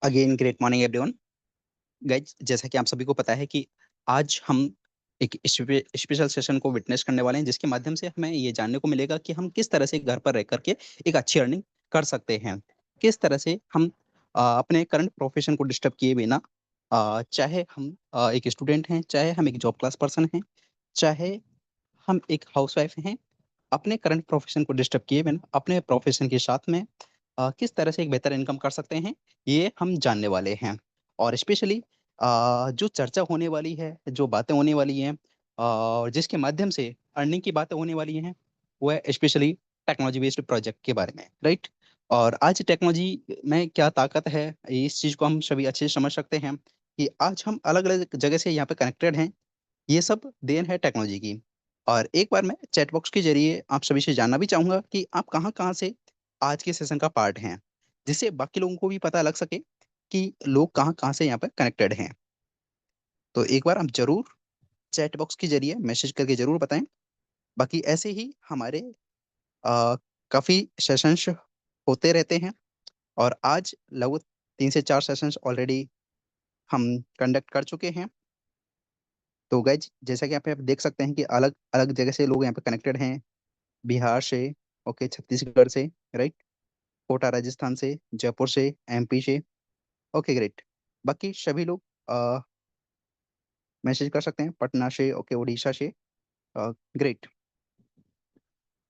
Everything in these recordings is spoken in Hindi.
Again great morning everyone. Guys, जैसा कि आप सभी को पता है कि आज हम एक स्पेशल सेशन को विटनेस करने वाले हैं, जिसके माध्यम से हमें ये जानने को मिलेगा कि हम किस तरह से घर पर रह करके एक अच्छी अर्निंग कर सकते हैं। किस तरह से हम अपने करंट प्रोफेशन को डिस्टर्ब किए बिना, चाहे हम एक स्टूडेंट हैं, चाहे हम एक जॉब क्लास पर्सन हैं, चाहे हम एक हाउसवाइफ हैं, अपने करंट प्रोफेशन को डिस्टर्ब किए बिना अपने प्रोफेशन के साथ में किस तरह से एक बेहतर इनकम कर सकते हैं, ये हम जानने वाले हैं। और स्पेशली जो चर्चा होने वाली है, जो बातें होने वाली हैं और जिसके माध्यम से अर्निंग की बातें होने वाली हैं, वो है स्पेशली टेक्नोलॉजी बेस्ड प्रोजेक्ट के बारे में, राइट। और आज टेक्नोलॉजी में क्या ताकत है, इस चीज़ को हम सभी अच्छे से समझ सकते हैं कि आज हम अलग अलग जगह से यहाँ पे कनेक्टेड हैं। ये सब देन है टेक्नोलॉजी की। और एक बार मैं चैट बॉक्स के जरिए आप सभी से जानना भी चाहूंगा कि आप कहाँ कहाँ से आज के सेशन का पार्ट हैं, जिससे बाकी लोगों को भी पता लग सके कि लोग कहाँ कहाँ से यहाँ पर कनेक्टेड हैं। तो एक बार आप जरूर चैट बॉक्स के जरिए मैसेज करके जरूर बताएं। बाकी ऐसे ही हमारे आ, काफी सेशंस होते रहते हैं, और आज लगभग 3 से 4 सेशंस ऑलरेडी हम कंडक्ट कर चुके हैं। तो गाइज, जैसा कि आप यहाँ पे देख सकते हैं कि अलग अलग जगह से लोग यहाँ पे कनेक्टेड हैं। बिहार से, ओके, छत्तीसगढ़ से, राइट, कोटा राजस्थान से, जयपुर से, एमपी से, ओके ग्रेट। बाकी सभी लोग मैसेज कर सकते हैं पटना से, ओके, उड़ीसा से, ग्रेट।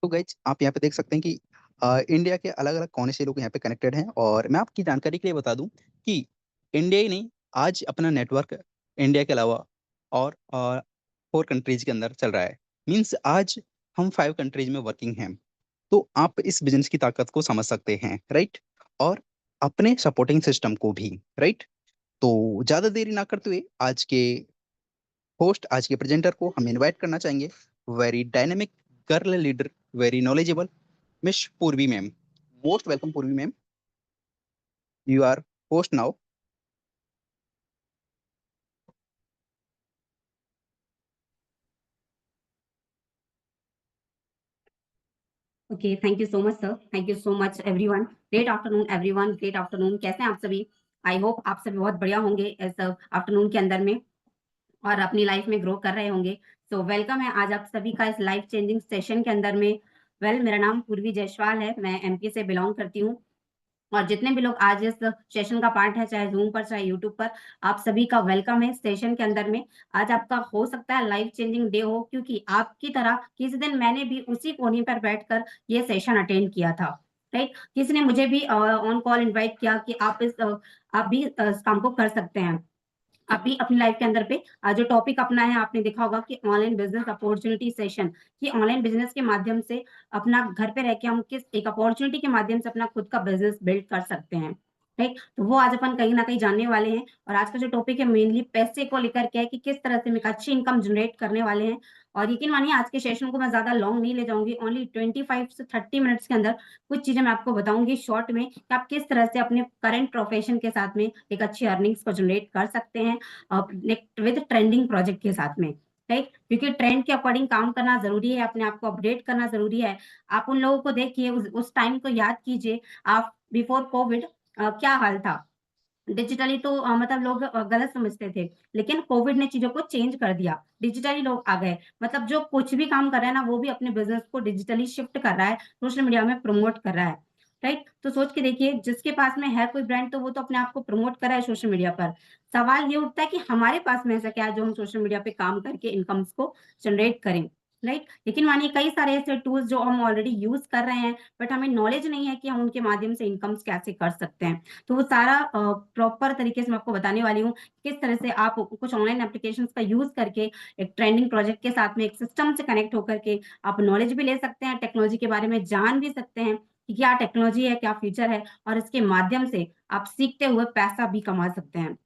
तो गाइज, आप यहाँ पे देख सकते हैं कि इंडिया के अलग अलग कोने से लोग यहाँ पे कनेक्टेड हैं। और मैं आपकी जानकारी के लिए बता दूं कि इंडिया ही नहीं, आज अपना नेटवर्क इंडिया के अलावा और 4 कंट्रीज के अंदर चल रहा है। मीन्स आज हम 5 कंट्रीज में वर्किंग हैं। तो आप इस बिजनेस की ताकत को समझ सकते हैं, राइट। और अपने सपोर्टिंग सिस्टम को भी, राइट। तो ज्यादा देरी ना करते हुए आज के होस्ट, आज के प्रेजेंटर को हम इनवाइट करना चाहेंगे। Very dynamic girl leader, very knowledgeable miss Purvi ma'am. Most welcome Purvi ma'am, you are host now. Okay, thank you so much sir. Thank you so much everyone. Great afternoon everyone, great afternoon. कैसे हैं आप सभी? आई होप आप सभी बहुत बढ़िया होंगे इस आफ्टरनून के अंदर में और अपनी लाइफ में ग्रो कर रहे होंगे। सो वेलकम है आज आप सभी का इस लाइफ चेंजिंग सेशन के अंदर में। मेरा नाम पूर्वी जायसवाल है, मैं एमपी से बिलोंग करती हूँ। और जितने भी लोग आज इस सेशन का पार्ट है, चाहे जूम पर चाहे यूट्यूब पर, आप सभी का वेलकम है सेशन के अंदर में। आज आपका हो सकता है लाइफ चेंजिंग डे हो, क्योंकि आपकी तरह किसी दिन मैंने भी उसी कोने पर बैठकर ये सेशन अटेंड किया था, राइट। किसी ने मुझे भी ऑन कॉल इनवाइट किया कि आप भी इस काम को कर सकते हैं। अभी अपनी लाइफ के अंदर पे जो टॉपिक अपना है, आपने देखा होगा कि ऑनलाइन बिजनेस अपॉर्चुनिटी सेशन, कि ऑनलाइन बिजनेस के माध्यम से अपना घर पे रह के हम किस एक अपॉर्चुनिटी के माध्यम से अपना खुद का बिजनेस बिल्ड कर सकते हैं, राइट। तो वो आज अपन कहीं ना कहीं जानने वाले हैं। और आज का जो टॉपिक है मेनली पैसे को लेकर के है कि किस तरह से हम एक अच्छी इनकम जनरेट करने वाले हैं। और यकीन मानिए आज के सेशन को मैं ज्यादा लॉन्ग नहीं ले जाऊंगी, ओनली 25 से 30 मिनट्स के अंदर कुछ चीजें मैं आपको बताऊंगी शॉर्ट में कि आप किस तरह से अपने करंट प्रोफेशन के साथ में एक अच्छी अर्निंग्स को जनरेट कर सकते हैं विद ट्रेंडिंग प्रोजेक्ट के साथ में, राइट। क्योंकि ट्रेंड के अकॉर्डिंग काम करना जरूरी है, अपने आप को अपडेट करना जरूरी है। आप उन लोगों को देखिए, उस टाइम को याद कीजिए। आप बिफोर कोविड क्या हाल था? डिजिटली तो मतलब लोग गलत समझते थे, लेकिन कोविड ने चीजों को चेंज कर दिया। डिजिटली लोग आ गए, मतलब जो कुछ भी काम कर रहा है ना, वो भी अपने बिजनेस को डिजिटली शिफ्ट कर रहा है, सोशल मीडिया में प्रमोट कर रहा है, राइट। तो सोच के देखिए, जिसके पास में है कोई ब्रांड, तो वो तो अपने आप को प्रमोट कर रहा है सोशल मीडिया पर। सवाल ये उठता है कि हमारे पास में ऐसा क्या है जो हम सोशल मीडिया पे काम करके इनकम्स को जनरेट करें, राइट। लेकिन मानिए कई सारे ऐसे टूल्स जो हम ऑलरेडी यूज कर रहे हैं, बट हमें नॉलेज नहीं है कि हम उनके माध्यम से इनकम्स कैसे कर सकते हैं। तो वो सारा प्रॉपर तरीके से मैं आपको बताने वाली हूँ, किस तरह से आप कुछ ऑनलाइन एप्लीकेशंस का यूज करके एक ट्रेंडिंग प्रोजेक्ट के साथ में एक सिस्टम से कनेक्ट होकर के आप नॉलेज भी ले सकते हैं, टेक्नोलॉजी के बारे में जान भी सकते हैं कि क्या टेक्नोलॉजी है, क्या फ्यूचर है, और इसके माध्यम से आप सीखते हुए पैसा भी कमा सकते हैं,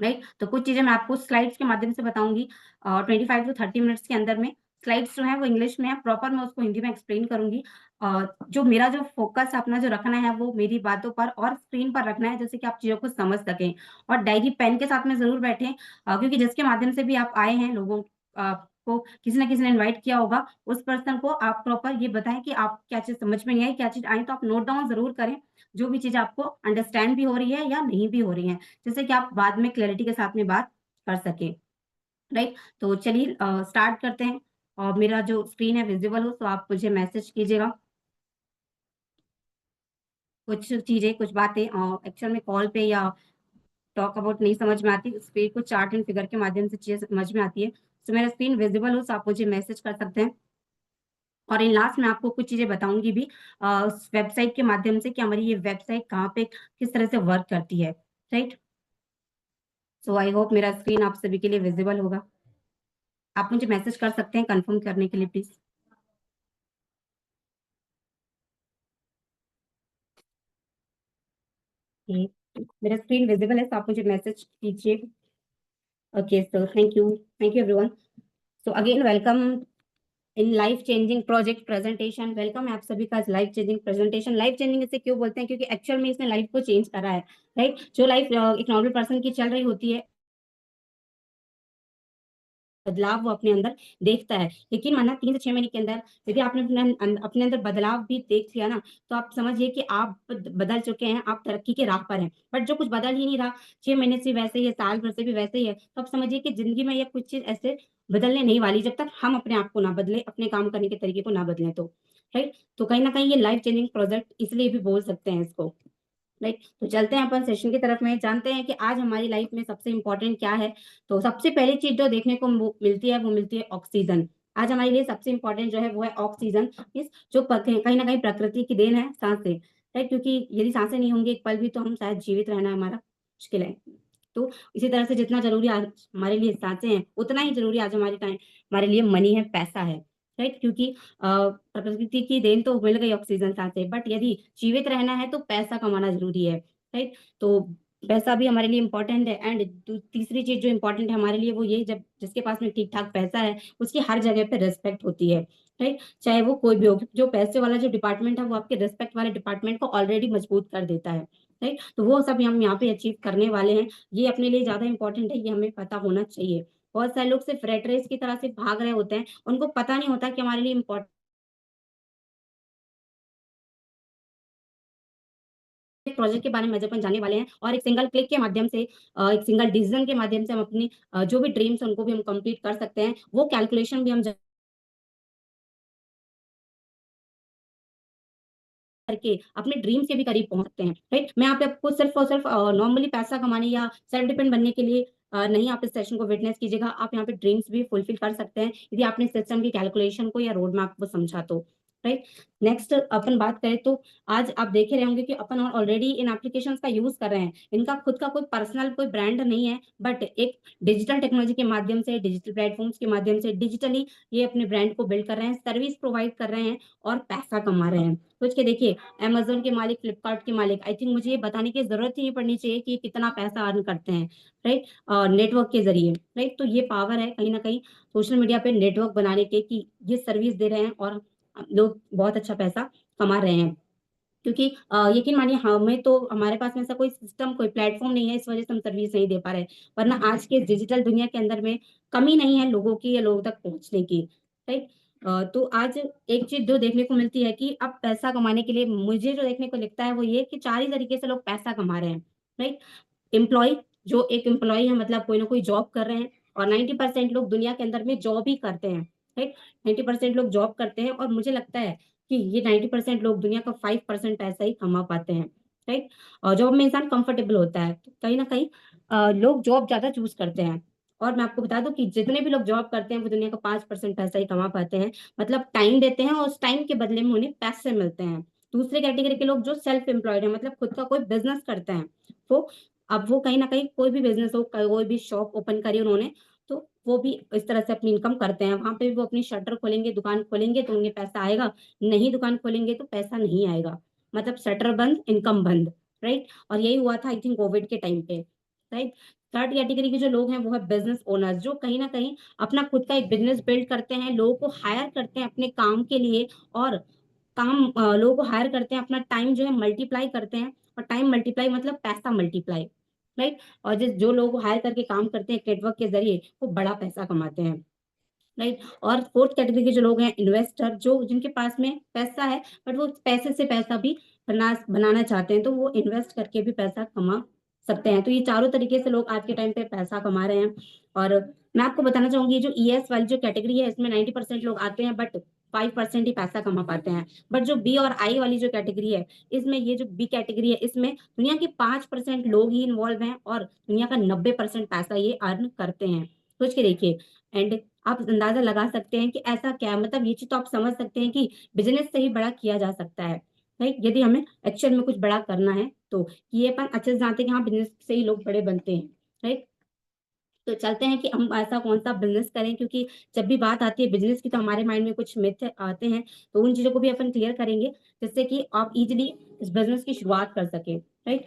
राइट। तो कुछ चीजें मैं आपको स्लाइड्स के माध्यम से बताऊंगी 25 से 30 मिनट्स के अंदर में। स्लाइड्स जो है वो इंग्लिश में है, प्रॉपर मैं उसको हिंदी में एक्सप्लेन करूंगी। जो फोकस अपना जो रखना है वो मेरी बातों पर और स्क्रीन पर रखना है, जैसे कि आप चीजों को समझ सकें। और डायरी पेन के साथ में जरूर बैठें, क्योंकि जिसके माध्यम से भी आप आए हैं लोगों को किसी ना किसी ने इनवाइट किया होगा, उस पर्सन को आप प्रॉपर ये बताएँ कि आप क्या चीज़ समझ में नहीं आई, क्या चीज़ आई, तो आप नोट डाउन ज़रूर करें, जो भी चीज़ आपको अंडरस्टैंड भी हो रही है या नहीं भी हो रही है, जिससे कि आप बाद में क्लैरिटी के साथ में बात कर सकें, राइट? तो चलिए स्टार्ट करते हैं और मेरा जो स्क्रीन है विज़िबल हो तो आप मुझे मैसेज कीजिएगा। कुछ चीज़ें, कुछ बातें एक्चुअल में कॉल पे या टॉक अबाउट नहीं समझ में आती, उस पे कुछ चार्ट एंड फिगर के माध्यम से चीज़ें समझ में आती है। तो मेरा स्क्रीन विज़िबल हो तो आप मुझे मैसेज कर सकते हैं। और इन लास्ट में आपको कुछ चीज़ें बताऊँगी भी उस वेबसाइट के माध्यम से कि हमारी ये वेबसाइट कहाँ पे किस तरह से वर्क करती है, राइट? सो आई होप मेरा स्क्रीन आप सभी के लिए विज़िबल होगा। आप मुझे मैसेज कर सकते हैं कन्फर्म करने के लिए प्लीज़। ये मेरा स्क्रीन विज़िबल है तो आप मुझे मैसेज कीजिए। Okay so thank you everyone. So again welcome in life changing project presentation. Welcome है आप सभी का life changing presentation. Life changing इसे क्यों बोलते हैं? क्योंकि एक्चुअल में इसने लाइफ को चेंज करा है, राइट? जो लाइफ एक नॉर्मल पर्सन की चल रही होती है, बदलाव वो अपने अंदर देखता है। लेकिन माना 3 से 6 महीने के अंदर यदि आपने अपने अंदर बदलाव भी देख लिया ना, तो आप समझिए कि आप बदल चुके हैं, आप तरक्की के राह पर हैं। बट जो कुछ बदल ही नहीं रहा, 6 महीने से वैसे ही है, साल भर से भी वैसे ही है, तो आप समझिए कि ज़िंदगी में ये कुछ चीज़ ऐसे बदलने नहीं वाली, जब तक हम अपने आप को ना बदलें, अपने काम करने के तरीके को ना बदलें तो, राइट? तो कहीं न कहीं ये लाइफ चेंजिंग प्रोजेक्ट इसलिए भी बोल सकते हैं इसको। राइट? तो चलते हैं अपन सेशन की तरफ में, जानते हैं कि आज हमारी लाइफ में सबसे इम्पोर्टेंट क्या है। तो सबसे पहली चीज़ जो देखने को मिलती है, वो मिलती है ऑक्सीजन। आज हमारे लिए सबसे इम्पोर्टेंट जो है वो है ऑक्सीजन, इस जो कहीं न कहीं प्रकृति की देन है साँसें, राइट? क्योंकि यदि साँसें नहीं होंगी एक पल भी तो हम शायद जीवित रहना हमारा मुश्किल है। तो इसी तरह से जितना ज़रूरी आज हमारे लिए साँसें हैं, उतना ही ज़रूरी आज हमारे लिए मनी है, पैसा है, राइट? क्योंकि प्रकृति की देन तो मिल गई ऑक्सीजन, साँसें, बट यदि जीवित रहना है तो पैसा कमाना ज़रूरी है, राइट? तो पैसा भी हमारे लिए इम्पोर्टेंट है एंड तीसरी चीज़ जो इम्पोर्टेंट है हमारे लिए वो ये, जब जिसके पास में ठीक-ठाक पैसा है, उसकी हर जगह पे रिस्पेक्ट होती है, राइट? चाहे वो कोई भी हो, जो पैसे वाला जो डिपार्टमेंट है वो आपके रिस्पेक्ट वाले डिपार्टमेंट को ऑलरेडी मजबूत कर देता है, राइट? तो वो सब हम यहाँ पे अचीव करने वाले हैं। ये अपने लिए ज़्यादा इम्पोर्टेंट है, ये हमें पता होना चाहिए। बहुत सारे लोग सिर्फ रैट रेस की तरह से भाग रहे होते हैं, उनको पता नहीं होता कि हमारे लिए प्रोजेक्ट के बारे में आज अपन जानने वाले हैं और एक सिंगल क्लिक के माध्यम से एक सिंगल डिसीजन के माध्यम से हम अपनी जो भी ड्रीम्स हैं उनको भी हम कंप्लीट कर सकते हैं। वो कैलकुलेशन भी हम करके अपने ड्रीम्स के भी करीब पहुँच सकते हैं, राइट? मैं यहाँ पे आपको सिर्फ़ और सिर्फ़ नॉर्मली पैसा कमाने या सेल्फ डिपेंड बनने के लिए नहीं, आप इस सेशन को विटनेस कीजिएगा। आप यहाँ पे ड्रीम्स भी फुलफिल कर सकते हैं, यदि आपने सिस्टम की कैलकुलेशन को या रोड मैप को समझा तो, राइट? नेक्स्ट अपन बात करें तो आज आप देख ही रहे होंगे कि अपन ऑलरेडी इन एप्लीकेशंस का यूज़ कर रहे हैं। इनका खुद का कोई पर्सनल कोई ब्रांड नहीं है, बट एक डिजिटल टेक्नोलॉजी के माध्यम से, डिजिटल प्लेटफ़ॉर्म्स के माध्यम से डिजिटली ये अपने ब्रांड को बिल्ड कर रहे हैं, सर्विस प्रोवाइड कर रहे हैं और पैसा कमा रहे हैं। सोच के देखिए, अमेज़न के मालिक, फ्लिपकार्ट के मालिक, आई थिंक मुझे ये बताने की ज़रूरत ही नहीं पड़नी चाहिए कि कितना पैसा अर्न करते हैं, राइट? नेटवर्क के ज़रिए, राइट? तो ये पावर है कहीं न कहीं सोशल मीडिया पे नेटवर्क बनाने के कि ये सर्विस दे रहे हैं और लोग बहुत अच्छा पैसा कमा रहे हैं। क्योंकि यकीन मानिए हमें तो हमारे पास में ऐसा कोई सिस्टम, कोई प्लेटफ़ॉर्म नहीं है, इस वज़ह से हम सर्विस नहीं दे पा रहे हैं। वरना आज के डिजिटल दुनिया के अंदर में कमी नहीं है लोगों की या लोगों तक पहुँचने की, राइट? तो आज एक चीज़ जो देखने को मिलती है कि अब पैसा कमाने के लिए मुझे जो देखने को लिखता है वो ये कि 4 ही तरीके से लोग पैसा कमा रहे हैं, राइट? एम्प्लॉयी, जो एक एम्प्लॉयी है मतलब कोई ना कोई जॉब कर रहे हैं और 90% लोग दुनिया के अंदर में जॉब ही करते हैं, राइट? 90% लोग जॉब करते हैं और मुझे लगता है कि ये 90% लोग दुनिया का 5% पैसा ही कमा पाते हैं, राइट? और जॉब में इंसान कंफर्टेबल होता है, तो कहीं न कहीं लोग जॉब ज़्यादा चूज़ करते हैं और मैं आपको बता दूँ कि जितने भी लोग जॉब करते हैं, वो दुनिया का 5% पैसा ही कमा पाते हैं। मतलब टाइम देते हैं और उस टाइम के बदले में उन्हें पैसे मिलते हैं। दूसरे कैटेगरी के लोग जो सेल्फ एम्प्लॉयड हैं, मतलब खुद का कोई बिज़नेस करते हैं, वो अब वो कहीं न कहीं कोई भी बिज़नेस हो, कोई भी शॉप ओपन करी उन्होंने, तो वो भी इस तरह से अपनी इनकम करते हैं। वहाँ पे भी वो अपनी शटर खोलेंगे, दुकान खोलेंगे तो उन्हें पैसा आएगा, नहीं दुकान खोलेंगे तो पैसा नहीं आएगा। मतलब शटर बंद, इनकम बंद, राइट? और यही हुआ था आई थिंक कोविड के टाइम पे, राइट? थर्ड कैटेगरी के जो लोग हैं वो है बिज़नेस ओनर्स, जो कहीं न कहीं अपना खुद का एक बिज़नेस बिल्ड करते हैं, लोगों को हायर करते हैं अपने काम के लिए और लोगों को हायर करते हैं, अपना टाइम जो है मल्टीप्लाई करते हैं और टाइम मल्टीप्लाई मतलब पैसा मल्टीप्लाई, राइट? और जो लोगों को हायर करके काम करते हैं नेटवर्क के ज़रिए, वो बड़ा पैसा कमाते हैं। राइट। और फोर्थ कैटेगरी के जो लोग हैं इन्वेस्टर, जो जिनके पास में पैसा है बट वो पैसे से पैसा भी बनाना चाहते हैं, तो वो इन्वेस्ट करके भी पैसा कमा सकते हैं। तो ये चारों तरीके से लोग आज के टाइम पे पैसा कमा रहे हैं। और मैं आपको बताना चाहूंगी, जो ईएस वाली जो कैटेगरी है इसमें 90% लोग आते हैं बट 5% ही पैसा कमा पाते हैं। बट जो बी और आई वाली जो कैटेगरी है, इसमें ये जो बी कैटेगरी है इसमें दुनिया के 5% लोग ही इन्वॉल्व हैं और दुनिया का 90% पैसा ये अर्न करते हैं। सोच के देखिए। एंड आप अंदाजा लगा सकते हैं कि ऐसा क्या है, मतलब ये चीज तो आप समझ सकते हैं कि बिजनेस से ही बड़ा किया जा सकता है। राइट। यदि हमें एक्चुअल में कुछ बड़ा करना है तो ये अपन अच्छे से जानते हैं कि हाँ, बिजनेस से ही लोग बड़े बनते हैं। राइट। तो चलते हैं कि हम ऐसा कौन सा बिजनेस करें, क्योंकि जब भी बात आती है बिजनेस की तो हमारे माइंड में कुछ मिथ आते हैं। तो उन चीजों को भी अपन क्लियर करेंगे जिससे कि आप इजिली इस बिजनेस की शुरुआत कर सके। राइट।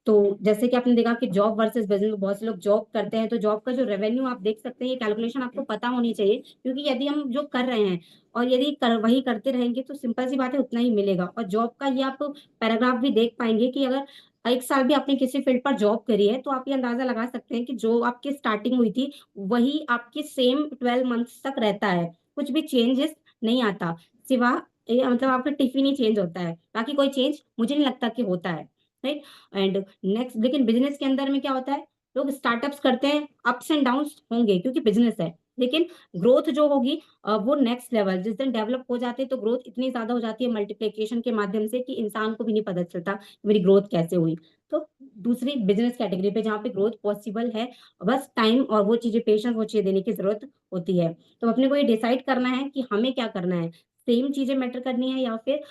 तो जैसे कि आपने देखा कि जॉब वर्सेस बिजनेस, बहुत से लोग जॉब करते हैं तो जॉब का जो रेवेन्यू आप देख सकते हैं, ये कैलकुलेशन आपको पता होनी चाहिए, क्योंकि यदि हम जो कर रहे हैं और यदि वही करते रहेंगे तो सिंपल सी बात है उतना ही मिलेगा। और जॉब का ये आप पैराग्राफ भी देख पाएंगे कि अगर 1 साल भी आपने किसी फील्ड पर जॉब करी है तो आप ये अंदाजा लगा सकते हैं कि जो आपकी स्टार्टिंग हुई थी वही आपकी सेम 12 मंथ्स तक रहता है, कुछ भी चेंजेस नहीं आता। सिवा मतलब आपका टिफिन ही चेंज होता है, बाकी कोई चेंज मुझे नहीं लगता कि होता है। राइट। एंड नेक्स्ट, लेकिन बिजनेस के अंदर में क्या होता है, लोग स्टार्टअप्स करते हैं, अप्स एंड डाउन्स होंगे क्योंकि बिजनेस है, लेकिन ग्रोथ जो होगी वो नेक्स्ट लेवल, जिस दिन डेवलप हो जाते हैं तो ग्रोथ इतनी ज्यादा हो जाती है मल्टीप्लिकेशन के माध्यम से कि इंसान को भी नहीं पता चलता मेरी ग्रोथ कैसे हुई। तो दूसरी बिजनेस कैटेगरी पे जहाँ पे ग्रोथ पॉसिबल है, बस टाइम और वो चीजें, पेशेंस, वो चीजें देने की जरूरत होती है। तो अपने को ये डिसाइड करना है कि हमें क्या करना है, सेम चीजें मैटर करनी है या फिर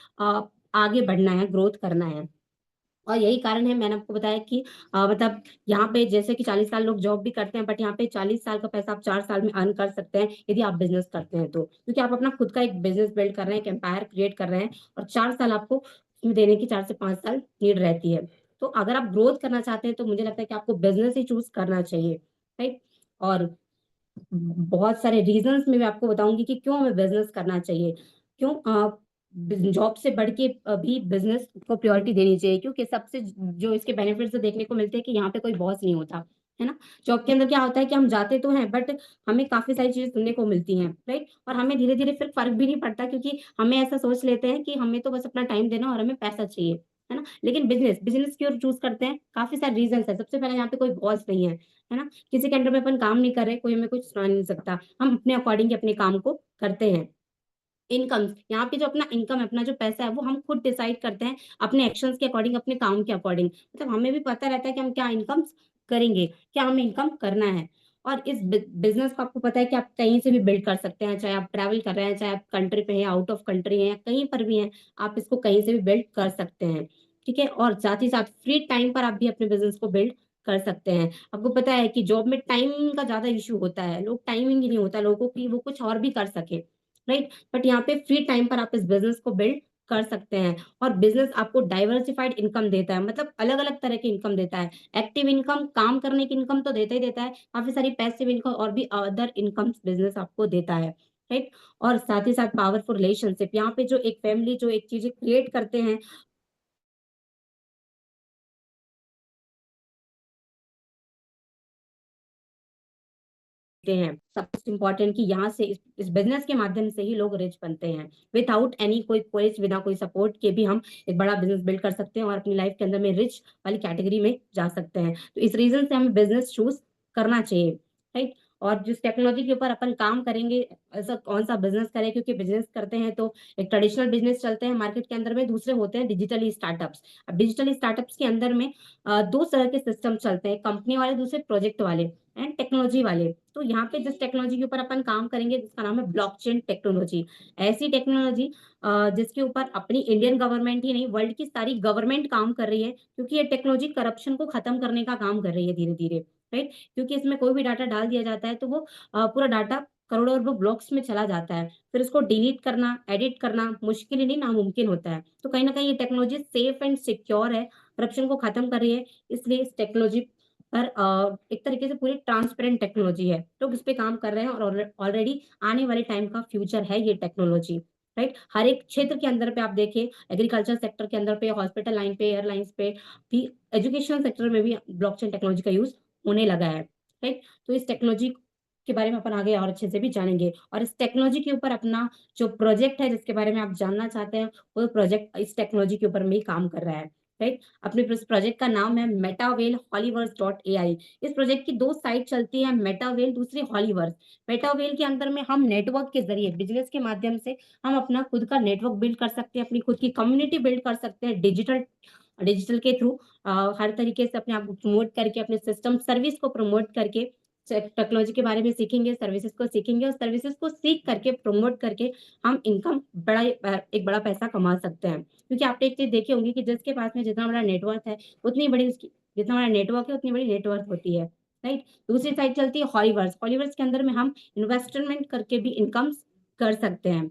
आगे बढ़ना है, ग्रोथ करना है। और यही कारण है, मैंने आपको बताया कि मतलब यहाँ पे जैसे कि 40 साल लोग जॉब भी करते हैं बट यहाँ पे 40 साल का पैसा आप 4 साल में अर्न कर सकते हैं यदि आप बिजनेस करते हैं तो, क्योंकि आप अपना खुद का एक बिजनेस बिल्ड कर रहे हैं, एक एम्पायर क्रिएट कर रहे हैं और 4 साल आपको उसमें देने की 4 से 5 साल नीड रहती है। तो अगर आप ग्रोथ करना चाहते हैं तो मुझे लगता है कि आपको बिजनेस ही चूज करना चाहिए। राइट। और बहुत सारे रीजंस में मैं आपको बताऊंगी कि क्यों हमें बिजनेस करना चाहिए, क्यों जॉब से बढ़ के भी बिजनेस को प्रायोरिटी देनी चाहिए, क्योंकि सबसे जो इसके बेनिफिट्स देखने को मिलते हैं कि यहाँ पे कोई बॉस नहीं होता है ना। जॉब के अंदर क्या होता है कि हम जाते तो हैं बट हमें काफी सारी चीजें सुनने को मिलती हैं। राइट। और हमें धीरे धीरे फिर फर्क भी नहीं पड़ता, क्योंकि हमें ऐसा सोच लेते हैं कि हमें तो बस अपना टाइम देना और हमें पैसा चाहिए, है ना। लेकिन बिजनेस बिजनेस की ओर चूज करते हैं, काफी सारे रीजन है। सबसे पहले यहाँ पे कोई बॉस नहीं है ना, किसी के अंडर में अपन काम नहीं कर रहे, कोई हमें कुछ सुना नहीं सकता, हम अपने अकॉर्डिंग अपने काम को करते हैं। इनकम, यहाँ पे जो अपना इनकम है, अपना जो पैसा है वो हम खुद डिसाइड करते हैं अपने एक्शंस के अकॉर्डिंग, अपने काम के अकॉर्डिंग, मतलब हमें भी पता रहता है कि हम क्या इनकम करेंगे, क्या हमें इनकम करना है। और इस बिजनेस को आपको पता है कि आप कहीं से भी बिल्ड कर सकते हैं, चाहे आप ट्रैवल कर रहे हैं, चाहे आप कंट्री पे हैं, आउट ऑफ कंट्री हैं, कहीं पर भी हैं, आप इसको कहीं से भी बिल्ड कर सकते हैं। ठीक है। और साथ ही साथ फ्री टाइम पर आप भी अपने बिजनेस को बिल्ड कर सकते हैं। आपको पता है कि जॉब में टाइमिंग का ज्यादा इशू होता है, लोग टाइमिंग ही नहीं होता लोगों की वो कुछ और भी कर सके। राइट। बट यहाँ पे फ्री टाइम पर आप इस बिजनेस को बिल्ड कर सकते हैं। और बिजनेस आपको डाइवर्सिफाइड इनकम देता है, मतलब अलग अलग तरह की इनकम देता है। एक्टिव इनकम, काम करने की इनकम तो देता ही देता है, काफी सारी पैसिव इनकम और भी अदर इनकम बिजनेस आपको देता है। राइट। और साथ ही साथ पावरफुल रिलेशनशिप, यहाँ पे जो एक फैमिली जो एक चीजें क्रिएट करते हैं हैं, सबसे इम्पोर्टेंट कि यहाँ से इस बिजनेस के माध्यम से ही लोग रिच बनते हैं, विदाउट एनी कोई कोच, बिना कोई सपोर्ट के भी हम एक बड़ा बिजनेस बिल्ड कर सकते हैं और अपनी लाइफ के अंदर में रिच वाली कैटेगरी में जा सकते हैं। तो इस रीजन से हमें बिजनेस चूज करना चाहिए। राइट। और जिस टेक्नोलॉजी के ऊपर अपन काम करेंगे, ऐसा कौन सा बिजनेस करें, क्योंकि बिजनेस करते हैं तो एक ट्रेडिशनल बिजनेस चलते हैं मार्केट के अंदर में, दूसरे होते हैं डिजिटली स्टार्टअप्स। अब डिजिटली स्टार्टअप्स के अंदर में दो तरह के सिस्टम चलते हैं, कंपनी वाले, दूसरे प्रोजेक्ट वाले एंड टेक्नोलॉजी वाले। तो यहाँ पे जिस टेक्नोलॉजी के ऊपर अपन काम करेंगे जिसका नाम है ब्लॉकचेन टेक्नोलॉजी। ऐसी टेक्नोलॉजी जिसके ऊपर अपनी इंडियन गवर्नमेंट ही नहीं, वर्ल्ड की सारी गवर्नमेंट काम कर रही है, क्योंकि ये टेक्नोलॉजी करप्शन को खत्म करने का काम कर रही है धीरे धीरे। राइट। क्योंकि इसमें कोई भी डाटा डाल दिया जाता है तो वो पूरा डाटा करोड़ों अरबों ब्लॉक्स में चला जाता है, फिर उसको डिलीट करना, एडिट करना मुश्किल ही नहीं, नामुमकिन होता है। तो कहीं ना कहीं ये टेक्नोलॉजी सेफ एंड सिक्योर है, करप्शन को खत्म कर रही है, इसलिए इस टेक्नोलॉजी पर एक तरीके से पूरी ट्रांसपेरेंट टेक्नोलॉजी है, लोग इस पे काम कर रहे हैं और ऑलरेडी आने वाले टाइम का फ्यूचर है ये टेक्नोलॉजी। राइट। हर एक क्षेत्र के अंदर पे आप देखिए, एग्रीकल्चर सेक्टर के अंदर पे, हॉस्पिटल लाइन पे, एयरलाइंस पे भी, एजुकेशन सेक्टर में भी ब्लॉकचेन टेक्नोलॉजी का यूज होने लगा है। राइट। तो इस टेक्नोलॉजी के बारे में अपन आगे और अच्छे से भी जानेंगे और इस टेक्नोलॉजी के ऊपर अपना जो प्रोजेक्ट है जिसके बारे में आप जानना चाहते हैं, वो प्रोजेक्ट इस टेक्नोलॉजी के ऊपर में ही काम कर रहा है, राइट? अपने इस प्रोजेक्ट का नाम है मेटावेल हॉलीवर्स डॉट एआई। इस प्रोजेक्ट की 2 साइट चलती है, मेटावेल, दूसरी हॉलीवर्स। मेटावेल के अंदर में हम नेटवर्क के ज़रिए बिज़नेस के माध्यम से हम अपना खुद का नेटवर्क बिल्ड कर सकते हैं, अपनी खुद की कम्युनिटी बिल्ड कर सकते हैं डिजिटल डिजिटल के थ्रू हर तरीके से अपने आप को प्रमोट करके, अपने सिस्टम सर्विस को प्रमोट करके टेक्नोलॉजी के बारे में सीखेंगे, सर्विसेज को सीखेंगे और सर्विसेज को सीख करके प्रमोट करके हम इनकम एक बड़ा पैसा कमा सकते हैं। क्योंकि आपने एक चीज़ देखी होंगी कि जिसके पास में जितना बड़ा नेटवर्क है, उतनी बड़ी उसकी जितना बड़ा नेटवर्क है, उतनी बड़ी नेटवर्थ होती है, राइट? दूसरी साइड चलती है हॉलीवर्स। हॉलीवर्स के अंदर में हम इन्वेस्टमेंट करके भी इनकम्स कर सकते हैं।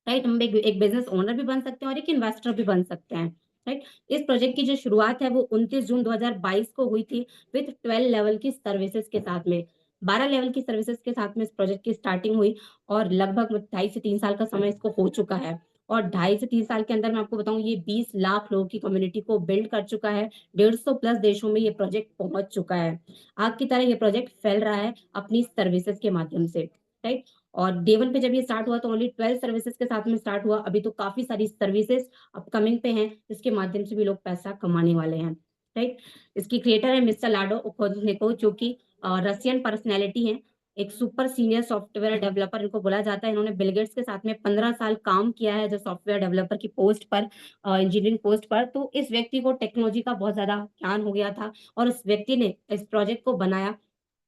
राइट? हम एक बिज़नेस ओनर भी बन सकते हैं और एक इन्वेस्टर भी बन सकते हैं, राइट? इस प्रोजेक्ट की जो शुरुआत है वो 29 जून 2022 को हुई थी विथ 12 लेवल की सर्विसेज़ के साथ में। 12 लेवल की सर्विसेज़ के साथ में इस प्रोजेक्ट की स्टार्टिंग हुई और लगभग 2.5 से 3 साल का समय इसको हो चुका है। और 2.5 से 3 साल के अंदर मैं आपको बताऊँ ये 20 लाख लोगों की कम्युनिटी को बिल्ड कर चुका है। 150 प्लस देशों में ये प्रोजेक्ट पहुँच चुका है। आग की तरह ये प्रोजेक्ट फैल रहा है अपनी सर्विसेज़ के माध्यम से, राइट? और डे 1 पे जब ये स्टार्ट हुआ तो ओनली 12 सर्विसेज़ के साथ में स्टार्ट हुआ। अभी तो काफ़ी सारी सर्विसेज़ अपकमिंग पे हैं, जिसके माध्यम से भी लोग पैसा कमाने वाले हैं, राइट? इसकी क्रिएटर है मिस्टर लाडो ओकोजनेको जो कि रशियन पर्सनैलिटी हैं। एक सुपर सीनियर सॉफ्टवेयर डेवलपर इनको बोला जाता है। इन्होंने बिल गेट्स के साथ में 15 साल काम किया है जो सॉफ्टवेयर डेवलपर की पोस्ट पर इंजीनियरिंग पोस्ट पर। तो इस व्यक्ति को टेक्नोलॉजी का बहुत ज़्यादा ज्ञान हो गया था और उस व्यक्ति ने इस प्रोजेक्ट को बनाया।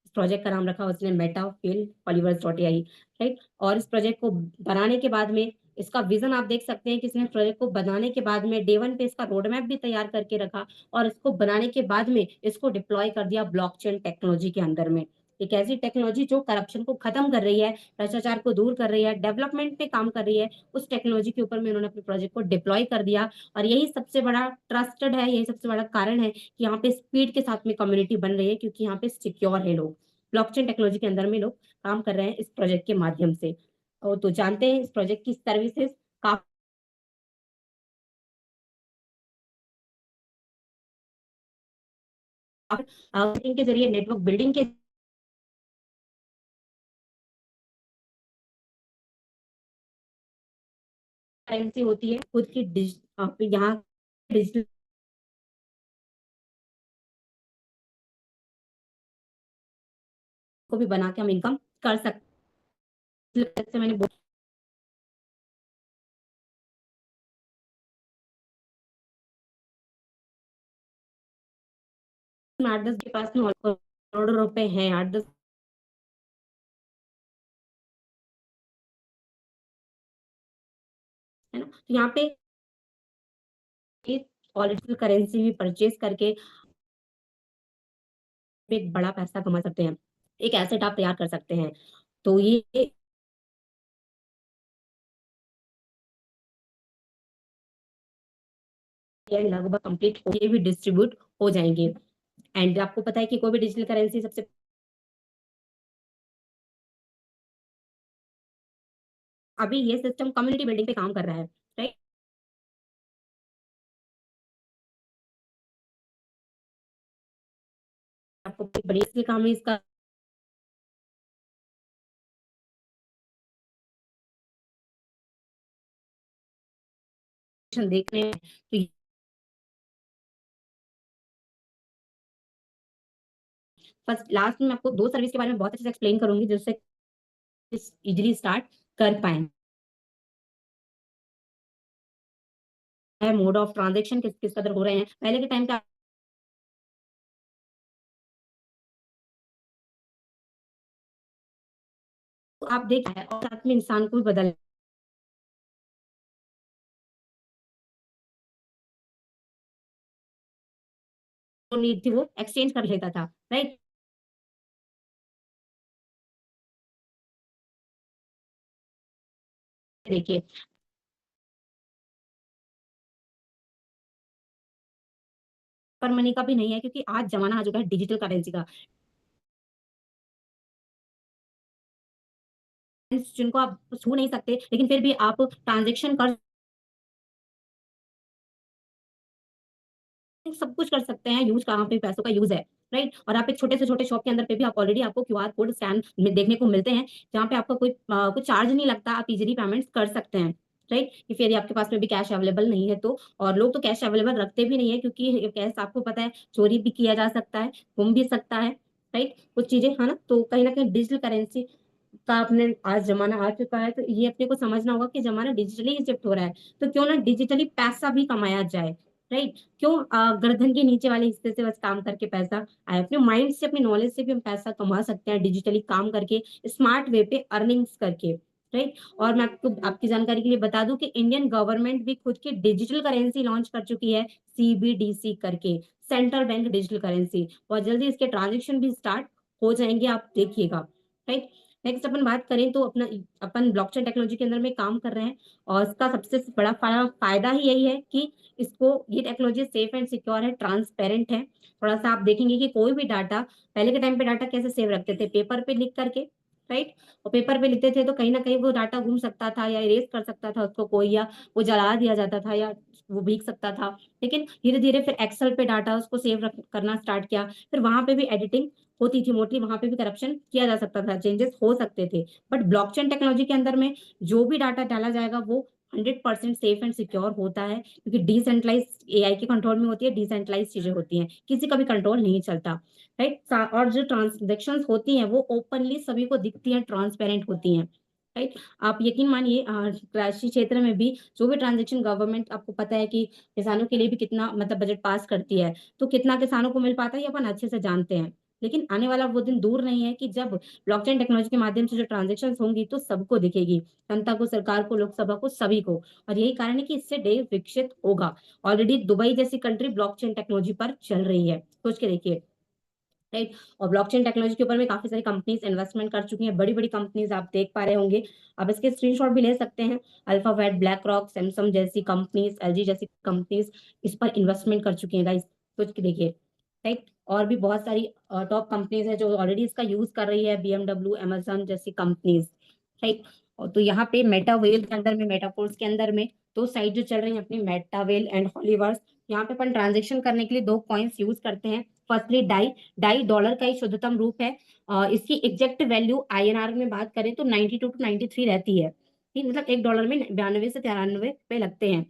इस प्रोजेक्ट का नाम रखा उसने मेटाफिल पॉलीवर्स डॉट एआई, राइट? और इस प्रोजेक्ट को बनाने के बाद में इसका विज़न आप देख सकते हैं कि इसने प्रोजेक्ट को बनाने के बाद में डे 1 पे इसका रोड मैप भी तैयार करके रखा और इसको बनाने के बाद में इसको डिप्लॉय कर दिया ब्लॉकचेन टेक्नोलॉजी के अंदर में। एक ऐसी टेक्नोलॉजी जो करप्शन को खत्म कर रही है, भ्रष्टाचार को दूर कर रही है, डेवलपमेंट पे काम कर रही है, उस टेक्नोलॉजी के ऊपर में उन्होंने अपने प्रोजेक्ट को डिप्लॉय कर दिया और यही सबसे बड़ा ट्रस्टेड है, यही सबसे बड़ा कारण है कि यहाँ पे स्पीड के साथ में कम्युनिटी बन रही है क्योंकि यहाँ पे सिक्योर है लोग। ब्लॉकचेन टेक्नोलॉजी के अंदर में लोग काम कर रहे हैं इस प्रोजेक्ट के माध्यम से। तो जानते हैं इस प्रोजेक्ट की सर्विसेज़ काफ़ी के ज़रिए नेटवर्क बिल्डिंग के करेंसी होती है, खुद की यहाँ डिजिटल को भी बना के हम इनकम कर सकते हैं। जैसे मैंने बोला 8-10 के पास में करोड़ों रुपए हैं, 8-10 है ना? तो यहाँ पे ऑलरेडी करेंसी भी परचेज़ करके एक बड़ा पैसा कमा सकते हैं। एक एसेट आप तैयार कर सकते हैं। तो ये लगभग कंप्लीट हो ये भी डिस्ट्रीब्यूट हो जाएँगे। एंड आपको पता है कि कोई भी डिजिटल करेंसी सबसे अभी ये सिस्टम कम्युनिटी बिल्डिंग पे काम कर रहा है, राइट? आपको बड़ी इसलिए काम है इसका देख रहे हैं तो बस लास्ट में आपको 2 सर्विस के बारे में बहुत अच्छे से एक्सप्लेन करूँगी जिससे इस इज़िली स्टार्ट कर पाएँ। मोड ऑफ ट्रांज़ैक्शन किस किस कदर हो रहे हैं। पहले के टाइम पे आप देख रहे हैं और साथ में इंसान को भी बदल जो नीड थी वो एक्सचेंज कर लेता था, राइट? देखिए, पर मनी का भी नहीं है क्योंकि आज ज़माना आ चुका है डिजिटल करेंसी का। जिनको आप छू नहीं सकते, लेकिन फिर भी आप ट्रांज़ैक्शन कर सब कुछ कर सकते हैं, यूज़ कहाँ पे पैसों का यूज़ है। राइट। और आप एक छोटे से छोटे शॉप के अंदर पे भी आप ऑलरेडी आपको क्यूआर कोड स्कैन में देखने को मिलते हैं, जहाँ पे आपका कुछ चार्ज नहीं लगता, आप इजीली पेमेंट्स कर सकते हैं, राइट। कि फिर आपके पास में भी कैश अवेलेबल नहीं है तो, और लोग तो कैश अवेलेबल रखते भी नहीं है, क्योंकि कैश आपको पता है चोरी भी किया जा सकता है, गुम भी सकता है, राइट, कुछ चीजें है ना। तो कहीं ना कहीं डिजिटल करेंसी का अपने आज जमाना आ चुका है, तो ये अपने को समझना होगा कि जमाना डिजिटली शिफ्ट हो रहा है, तो क्यों ना डिजिटली पैसा भी कमाया जाए, राइट। क्यों गर्दन के नीचे वाले हिस्से से बस काम करके पैसा आए, अपने माइंड से अपनी नॉलेज से भी हम पैसा कमा सकते हैं डिजिटली काम करके, स्मार्ट वे पे अर्निंग्स करके, राइट। और मैं आपको आपकी जानकारी के लिए बता दूं कि इंडियन गवर्नमेंट भी खुद की डिजिटल करेंसी लॉन्च कर चुकी है, सीबीडीसी करके, सेंट्रल बैंक डिजिटल करेंसी। और जल्दी इसके ट्रांजेक्शन भी स्टार्ट हो जाएंगे, आप देखिएगा, राइट। नेक्स्ट अपन बात करें तो अपन ब्लॉकचेन टेक्नोलॉजी के अंदर में काम कर रहे हैं, और इसका सबसे बड़ा फायदा ही यही है कि इसको ये टेक्नोलॉजी सेफ एंड सिक्योर है, ट्रांसपेरेंट है। थोड़ा सा आप देखेंगे कि कोई भी डाटा, पहले के टाइम पे डाटा कैसे सेव रखते थे, पेपर पे लिख करके, राइट। और पेपर पे लिखते थे तो कहीं ना कहीं वो डाटा गुम सकता था या इरेज कर सकता था उसको कोई, या वो जला दिया जाता था, या वो भीग सकता था। लेकिन धीरे धीरे फिर एक्सेल पे डाटा उसको सेव करना स्टार्ट किया, फिर वहां पे भी एडिटिंग होती थी मोस्टली, वहां पे भी करप्शन किया जा सकता था, चेंजेस हो सकते थे। बट ब्लॉकचेन टेक्नोलॉजी के अंदर में जो भी डाटा डाला जाएगा वो 100% सेफ एंड सिक्योर होता है, क्योंकि डिसेंट्रलाइज एआई के कंट्रोल में होती है, डिसेंट्रलाइज चीजें होती हैं, किसी का भी कंट्रोल नहीं चलता, राइट। और जो ट्रांजेक्शन होती हैं वो ओपनली सभी को दिखती हैं, ट्रांसपेरेंट होती हैं, राइट। आप यकीन मानिए कृषि क्षेत्र में भी जो भी ट्रांजेक्शन गवर्नमेंट, आपको पता है कि किसानों के लिए भी कितना मतलब बजट पास करती है, तो कितना किसानों को मिल पाता है ये अपन अच्छे से जानते हैं। लेकिन आने वाला वो दिन दूर नहीं है कि जब ब्लॉकचेन टेक्नोलॉजी के माध्यम से जो ट्रांजेक्शन होंगी तो सबको दिखेगी, जनता को, सरकार को, लोकसभा को, सभी को। और यही कारण है कि इससे देश विकसित होगा। ऑलरेडी दुबई जैसी कंट्री ब्लॉकचेन टेक्नोलॉजी पर चल रही है, सोच के देखिए, राइट। और ब्लॉकचेन टेक्नोलॉजी के ऊपर में काफी सारी कंपनीज इन्वेस्टमेंट कर चुकी हैं, बड़ी बड़ी कंपनीज आप देख पा रहे होंगे, आप इसके स्क्रीनशॉट भी ले सकते हैं। अल्फाबेट, ब्लैक रॉक, सैमसंग जैसी कंपनीज, एलजी जैसी कंपनीज इस पर इन्वेस्टमेंट कर चुकी हैं गाइस, सोच के देखिए, राइट। और भी बहुत सारी टॉप कंपनीज है जो ऑलरेडी इसका यूज कर रही है, बीएमडब्ल्यू, अमेजन जैसी कंपनीज, राइट। और तो यहाँ पे मेटावेल के अंदर में, मेटाफोर्स के अंदर में दो साइट जो चल रही है अपनी, मेटावेल एंड हॉलीवर्स। यहाँ पे अपन ट्रांजेक्शन करने के लिए दो कॉइन्स यूज करते हैं। फर्स्टली डाई, डाई डॉलर का ही शुद्धतम रूप है। इसकी एग्जैक्ट वैल्यू आईएनआर में बात करें तो 92 टू 93 रहती है, ठीक, मतलब $1 में 92 से 93 पे लगते हैं।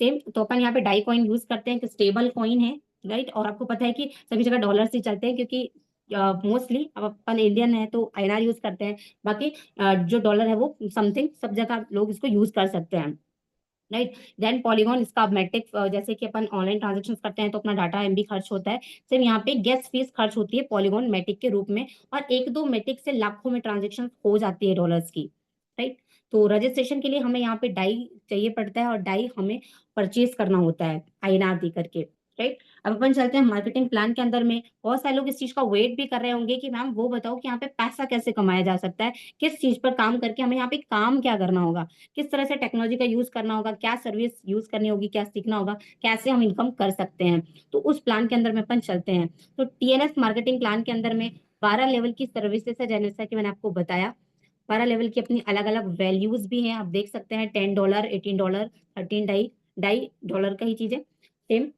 सेम तो अपन यहाँ पे डाई कॉइन यूज करते हैं, स्टेबल कॉइन है, राइट। और आपको पता है कि सभी जगह डॉलर से चलते हैं, क्योंकि मोस्टली अब अपन इंडियन है तो आईएनआर यूज करते हैं, बाकी जो डॉलर है वो समथिंग सब जगह लोग इसको यूज कर सकते हैं, राइट। देन पॉलीगॉन, इसका मैट्रिक, जैसे कि अपन ऑनलाइन ट्रांजेक्शन करते हैं तो अपना डाटा एमबी खर्च होता है, सिर्फ यहाँ पे गैस फीस खर्च होती है पॉलीगॉन मैटिक के रूप में, और एक दो मैटिक से लाखों में ट्रांजेक्शन हो जाती है डॉलर्स की, राइट। तो रजिस्ट्रेशन के लिए हमें यहाँ पे डाई चाहिए पड़ता है, और डाई हमें परचेज करना होता है आईएनआर दी करके, राइट। अब अपन चलते हैं मार्केटिंग प्लान के अंदर में। बहुत सारे लोग इस चीज का वेट भी कर रहे होंगे कि मैम वो बताओ कि यहाँ पे पैसा कैसे कमाया जा सकता है, किस चीज पर काम करके हमें यहाँ पे काम क्या करना होगा, किस तरह से टेक्नोलॉजी का यूज करना होगा, क्या सर्विस यूज करनी होगी, क्या सीखना होगा, कैसे हम इनकम कर सकते हैं। तो उस प्लान के अंदर में अपन चलते हैं। तो टीएनएस मार्केटिंग प्लान के अंदर में 12 लेवल की सर्विसेज है, जैसा कि मैंने आपको बताया। 12 लेवल की अपनी अलग अलग वैल्यूज भी हैं, आप देख सकते हैं, $10, $18, 13 डाई, डाई डॉलर का ही चीज है, सेम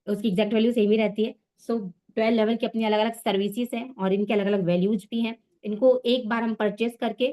उसकी एग्जैक्ट वैल्यू सेम ही रहती है। सो 12 लेवल की अपनी अलग अलग सर्विसेज हैं, और इनके अलग अलग वैल्यूज भी हैं। इनको एक बार हम परचेस करके,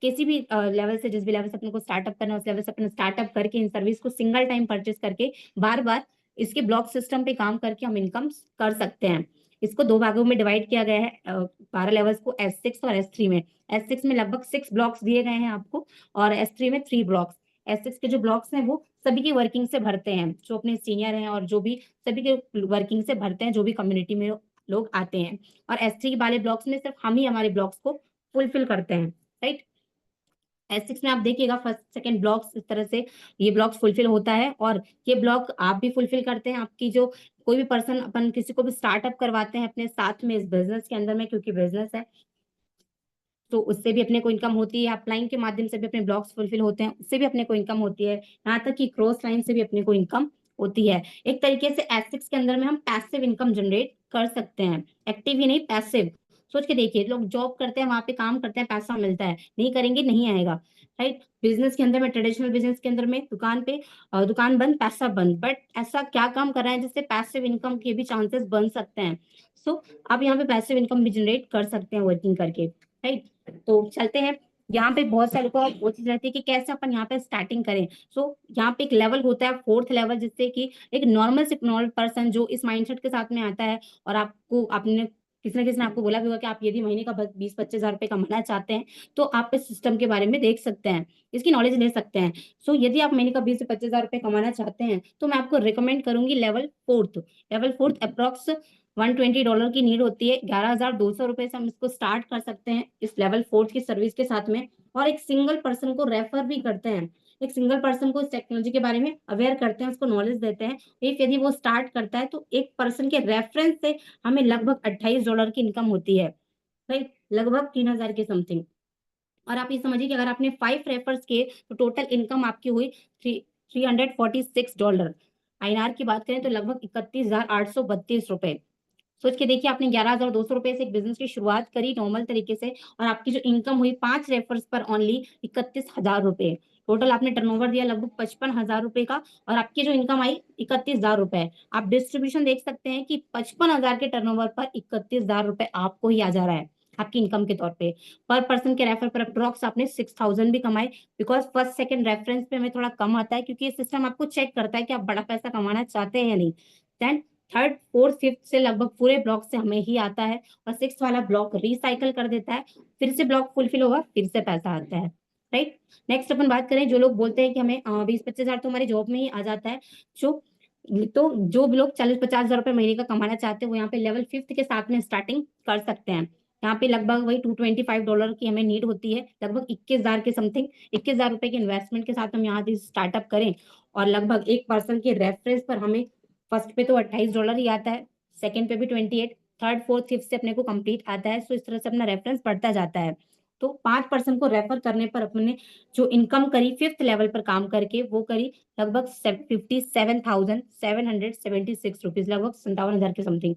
किसी भी लेवल से, जिस भी लेवल से अपने को स्टार्टअप करना है उस लेवल से अपने स्टार्टअप करके इन सर्विस को सिंगल टाइम परचेस करके बार बार इसके ब्लॉक सिस्टम पे काम करके हम इनकम कर सकते हैं। इसको दो भागों में डिवाइड किया गया है, 12 लेवल्स को, S6 और S3 में। S6 में लगभग 6 ब्लॉक्स दिए गए हैं आपको, और S3 में 3 ब्लॉक्स। S6 के जो ब्लॉक्स हैं वो सभी की वर्किंग से भरते हैं, जो अपने सीनियर हैं और जो भी सभी के वर्किंग से भरते हैं, जो भी कम्युनिटी में लोग आते हैं। और S3 वाले ब्लॉक्स में सिर्फ हम ही हमारे ब्लॉक्स को फुलफिल करते हैं, राइट। S6 में आप देखिएगा फर्स्ट सेकंड ब्लॉक्स इस तरह से ये ब्लॉक्स फुलफिल होता है, और ये ब्लॉक आप भी फुलफिल करते हैं। आपकी जो कोई भी पर्सन, अपन किसी को भी स्टार्टअप करवाते हैं अपने साथ में इस बिजनेस के अंदर में, क्योंकि बिजनेस है तो उससे भी अपने को इनकम होती है, अपलाइन के माध्यम से भी अपने ब्लॉक्स फुलफिल होते हैं, उससे भी अपने को इनकम होती है, यहाँ तक कि क्रॉस लाइन से भी अपने को इनकम होती है। एक तरीके से S6 के अंदर में हम पैसिव इनकम जनरेट कर सकते हैं, एक्टिव ही नहीं, पैसिव। सोच के देखिए, लोग जॉब करते हैं, वहां पे काम करते हैं, पैसा मिलता है, नहीं करेंगे नहीं आएगा, राइट। बिजनेस के अंदर में, ट्रेडिशनल बिजनेस के अंदर में, दुकान पे दुकान बंद, पैसा बंद, बट ऐसा क्या काम कर रहा है जिससे पैसिव इनकम के भी चांसेस बन सकते हैं। सो आप यहाँ पे पैसिव इनकम भी जनरेट कर सकते हैं वर्किंग करके, राइट। तो चलते हैं, यहाँ पे बहुत सारे को वो चीज रहती है कि कैसे अपन यहाँ पे स्टार्टिंग करें। सो यहाँ पे एक लेवल होता है, फोर्थ लेवल, जिससे कि एक नॉर्मल से नॉर्मल पर्सन जो इस माइंडसेट के साथ में आता है, और आपको आपने किसी ना किसी ने आपको बोला भी होगा कि आप यदि महीने का 20-25 हजार रुपए कमाना चाहते हैं, तो आप इस सिस्टम के बारे में देख सकते हैं, इसकी नॉलेज ले सकते हैं। सो यदि आप महीने का 20 से 25 हजार रुपए कमाना चाहते हैं, तो मैं आपको रिकमेंड करूंगी लेवल फोर्थ अप्रोक्स $120 की नीड होती है। 11,200 रुपए से हम इसको स्टार्ट कर सकते हैं इस लेवल फोर्थ की सर्विस के साथ में, और एक सिंगल पर्सन को रेफर भी करते हैं, एक सिंगल पर्सन को इस टेक्नोलॉजी के बारे में अवेयर करते हैं, उसको नॉलेज देते हैं। इफ यदि वो स्टार्ट करता है तो एक पर्सन के रेफरेंस से हमें लगभग $28 की इनकम होती है, राइट, लगभग 3,000 के समथिंग। और आप ये समझिए कि अगर आपने 5 रेफर्स किए तो टोटल इनकम आपकी हुई $346। आईएनआर की बात करें तो लगभग 31,832 रुपए। सोच के देखिए, आपने 11,200 रुपए से एक बिजनेस की शुरुआत करी नॉर्मल तरीके से, और आपकी जो इनकम हुई 5 रेफर्स पर ओनली 31,000 रुपए। टोटल आपने टर्नओवर दिया लगभग 55,000 रुपए का, और आपकी जो इनकम आई 31,000 रुपए। आप डिस्ट्रीब्यूशन देख सकते हैं कि 55,000 के टर्नओवर पर 31,000 रुपए आपको ही आ जा रहा है आपकी इनकम के तौर पे। पर पर्सन के रेफर पर अप्रोक्स आपने 6,000 भी कमाए, बिकॉज फर्स्ट सेकंड रेफरेंस पे हमें थोड़ा कम आता है, क्योंकि ये सिस्टम आपको चेक करता है कि आप बड़ा पैसा कमाना चाहते हैं या नहीं। देन थर्ड फोर्थ फिफ्थ से लगभग पूरे ब्लॉक से हमें ही आता है, और सिक्स वाला ब्लॉक रिसाइकल कर देता है, फिर से ब्लॉक फुलफिल होगा, फिर से पैसा आता है, राइट। नेक्स्ट अपन बात करें, जो लोग बोलते हैं कि हमें 20-25 हजार तो हमारी जॉब में ही आ जाता है, जो तो जो भी लोग 40-50 हजार रुपए महीने का कमाना चाहते हैं, वो यहाँ पे लेवल फिफ्थ के साथ में स्टार्टिंग कर सकते हैं। यहाँ पे लगभग वही $225 की हमें नीड होती है, लगभग 21,000 के समथिंग। 21,000 रुपए के इन्वेस्टमेंट के साथ हम यहाँ से स्टार्टअप करें, और लगभग एक पर्सन के रेफरेंस पर हमें फर्स्ट पे तो $28 ही आता है, सेकंड पे भी 28, थर्ड फोर्थ फिफ्थ से अपने को कंप्लीट आता है। सो इस तरह से अपना रेफरेंस बढ़ता जाता है। तो 5 पर्सन को रेफर करने पर अपने जो इनकम करी फिफ्थ लेवल पर काम करके, वो करी लगभग 57,776 रुपीज, लगभग 57,000 के समथिंग,